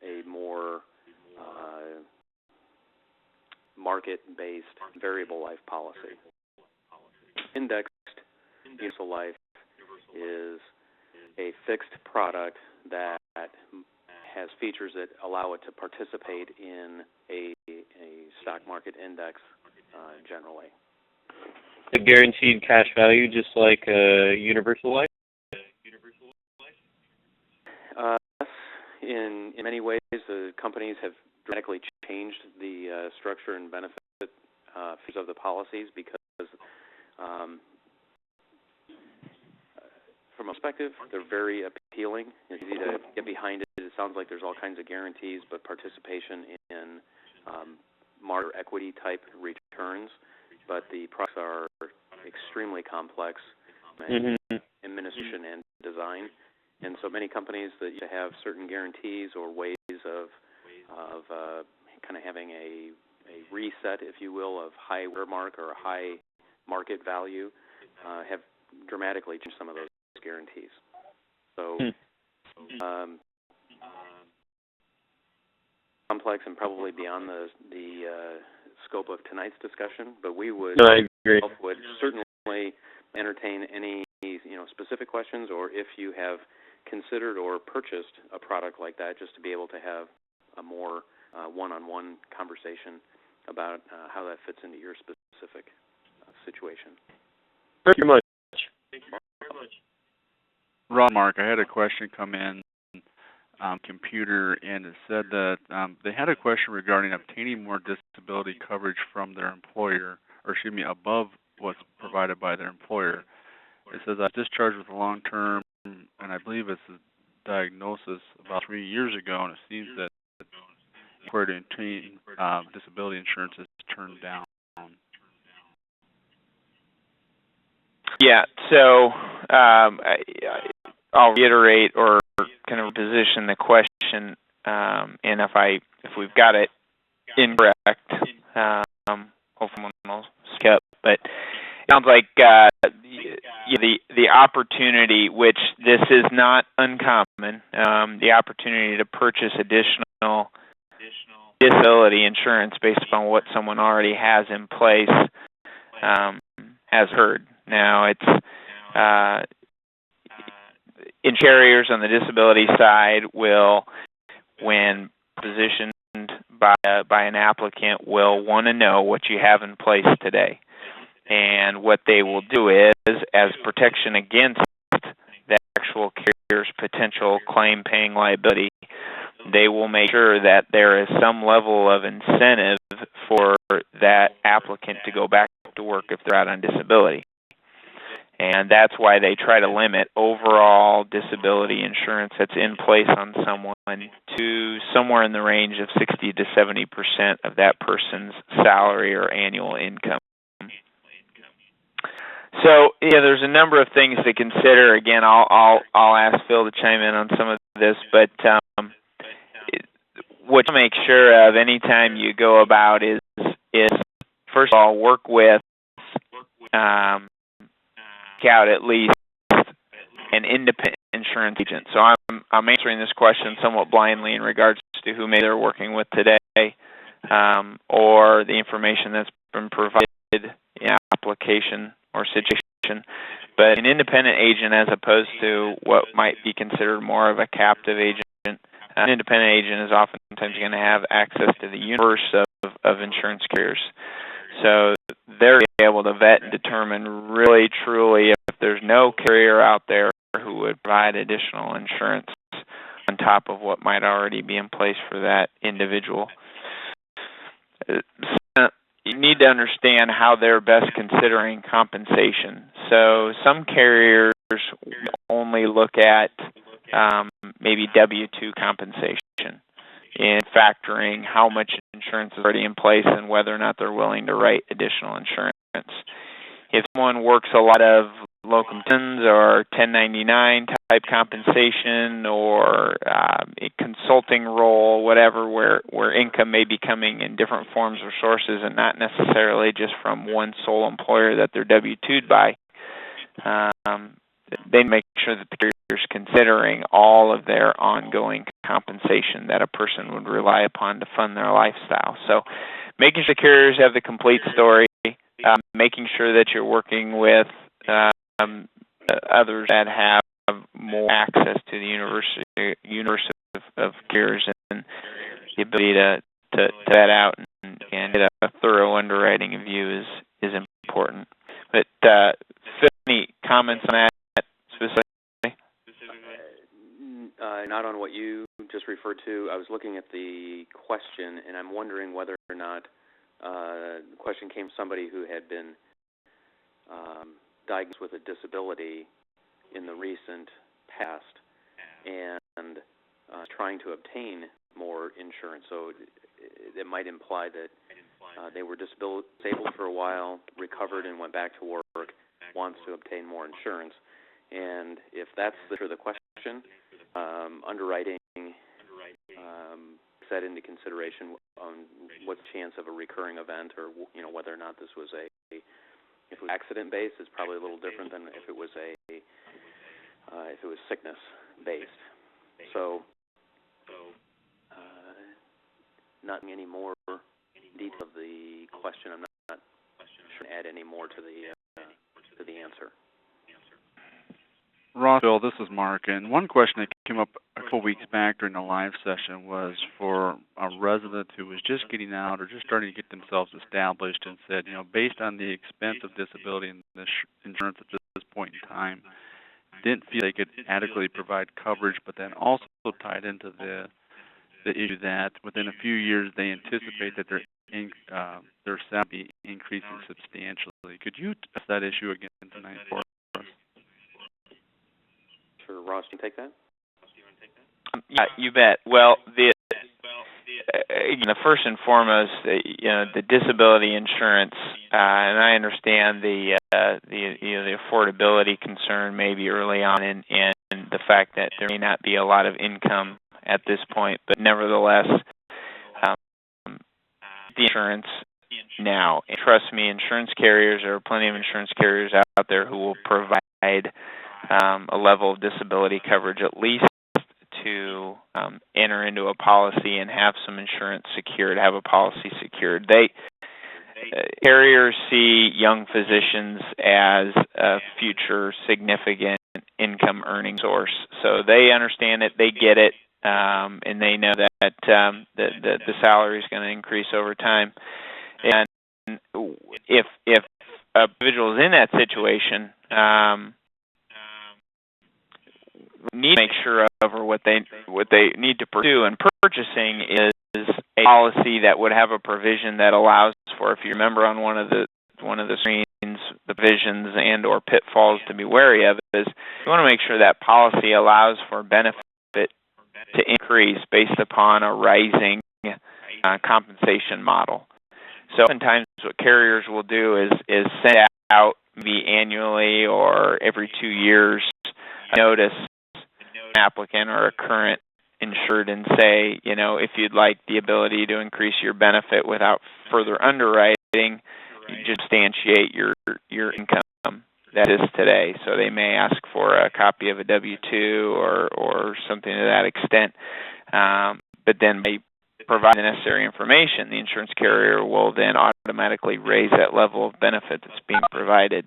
a more market-based variable life policy. Indexed universal life is a fixed product that has features that allow it to participate in a stock market index generally. A guaranteed cash value, just like universal life? In many ways, the companies have dramatically changed the structure and benefit fees of the policies, because from a perspective, they're very appealing. It's easy to get behind it. It sounds like there's all kinds of guarantees, but participation in market equity type returns. But the products are extremely complex in administration and design. And so many companies that used to have certain guarantees or ways of kind of having a reset, if you will, of high watermark or high market value, have dramatically changed some of those guarantees. So complex and probably beyond the scope of tonight's discussion, but we would certainly entertain any specific questions, or if you have considered or purchased a product like that, just to be able to have a more one-on-one conversation about how that fits into your specific situation. Thank you very much. Ron, Mark, I had a question come in computer, and it said that they had a question regarding obtaining more disability coverage from their employer, or excuse me, above what's provided by their employer. It says, I was discharged with a long-term, and I believe it's a diagnosis about 3 years ago, and it seems that employer to obtain disability insurance is turned down. Yeah, so I'll reiterate or kind of position the question, and if we've got it incorrect, hopefully we'll skip. But it sounds like the opportunity, which this is not uncommon, the opportunity to purchase additional disability insurance based upon what someone already has in place, has heard. Now, it's carriers on the disability side will, when positioned by an applicant, will want to know what you have in place today. And what they will do is, as protection against the actual carrier's potential claim paying liability, they will make sure that there is some level of incentive for that applicant to go back to work if they're out on disability. And that's why they try to limit overall disability insurance that's in place on someone to somewhere in the range of 60 to 70% of that person's salary or annual income. So, yeah, there's a number of things to consider. Again, I'll ask Phil to chime in on some of this, but what to make sure of anytime you go about is first of all, work with out at least an independent insurance agent. So I'm answering this question somewhat blindly in regards to who maybe they're working with today, or the information that's been provided in application or situation. But an independent agent, as opposed to what might be considered more of a captive agent, an independent agent is oftentimes going to have access to the universe of insurance carriers. So they're able to vet and determine really, truly, if there's no carrier out there who would provide additional insurance on top of what might already be in place for that individual. You need to understand how they're best considering compensation. So some carriers only look at maybe W-2 compensation in factoring how much insurance is already in place and whether or not they're willing to write additional insurance. If someone works a lot of locum tenens or 1099 type compensation or a consulting role, whatever, where income may be coming in different forms or sources and not necessarily just from one sole employer that they're W-2'd by, they make sure that the carrier is considering all of their ongoing compensation that a person would rely upon to fund their lifestyle. So making sure the carriers have the complete story, making sure that you're working with others that have more access to the universe of carriers and the ability to vet out and get a thorough underwriting view is important. But Phil, any comments on that specifically? Not on what you just referred to. I was looking at the question, and I'm wondering whether or not the question came from somebody who had been diagnosed with a disability in the recent past and trying to obtain more insurance. So it might imply that they were disabled for a while, recovered, and went back to work, wants to obtain more insurance. And if that's the question, underwriting set into consideration on what's the chance of a recurring event, or whether or not this was if it was accident based, is probably a little different than if it was sickness based. So not any more detail of the question. I'm not sure to add any more to the answer. Ross, Bill, this is Mark, and one question that came up a couple weeks back during the live session was for a resident who was just getting out or just starting to get themselves established and said, based on the expense of disability and this insurance at this point in time, didn't feel they could adequately provide coverage, but then also tied into the issue that within a few years they anticipate that their salary be increasing substantially. Could you address that issue again tonight for us? Sure, Ross, can you take that? Yeah, you bet. Well, the first and foremost, the disability insurance, and I understand the affordability concern maybe early on, and the fact that there may not be a lot of income at this point, but nevertheless, the insurance now. And trust me, insurance carriers, there are plenty of insurance carriers out there who will provide a level of disability coverage at least to enter into a policy and have some insurance secured, have a policy secured. Carriers see young physicians as a future significant income earning source. So they understand it, they get it, and they know that the salary is going to increase over time. And if a individual is in that situation, need to make sure of, or what they need to pursue in purchasing, is a policy that would have a provision that allows for, if you remember on one of the screens, the provisions and or pitfalls to be wary of is you want to make sure that policy allows for benefit to increase based upon a rising compensation model. So oftentimes what carriers will do is send out maybe annually or every 2 years a notice to an applicant or a current insured and say, you know, if you'd like the ability to increase your benefit without further underwriting, you just substantiate your income that is today. So they may ask for a copy of a W-2 or something to that extent. But then by provide the necessary information, the insurance carrier will then automatically raise that level of benefit that's being provided.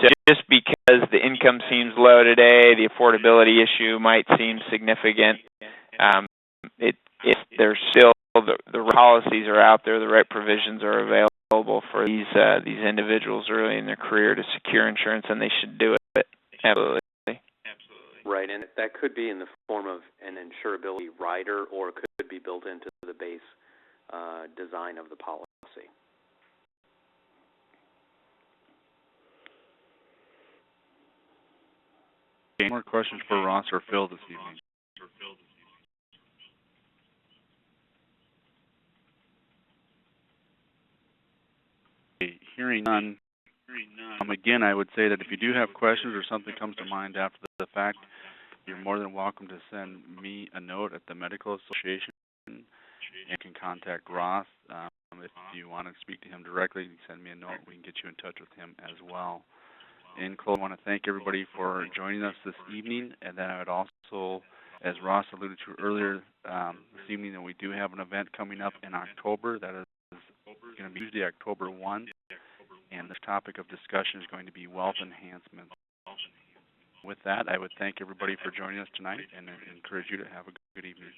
So just because the income seems low today, the affordability issue might seem significant, if there's still the policies are out there, the right provisions are available for these individuals early in their career to secure insurance, and they should do it. Absolutely. Right, and that could be in the form of an insurability rider, or could be built into the base design of the policy. Any more questions for Ross or Phil this evening? Hearing none. Again, I would say that if you do have questions or something comes to mind after the fact, you're more than welcome to send me a note at the Medical Association. You can contact Ross. If you want to speak to him directly, you can send me a note. We can get you in touch with him as well. In close, I want to thank everybody for joining us this evening, and then I would also, as Ross alluded to earlier this evening, that we do have an event coming up in October that is going to be Tuesday, October 1, and this topic of discussion is going to be wealth enhancement. With that, I would thank everybody for joining us tonight and encourage you to have a good evening.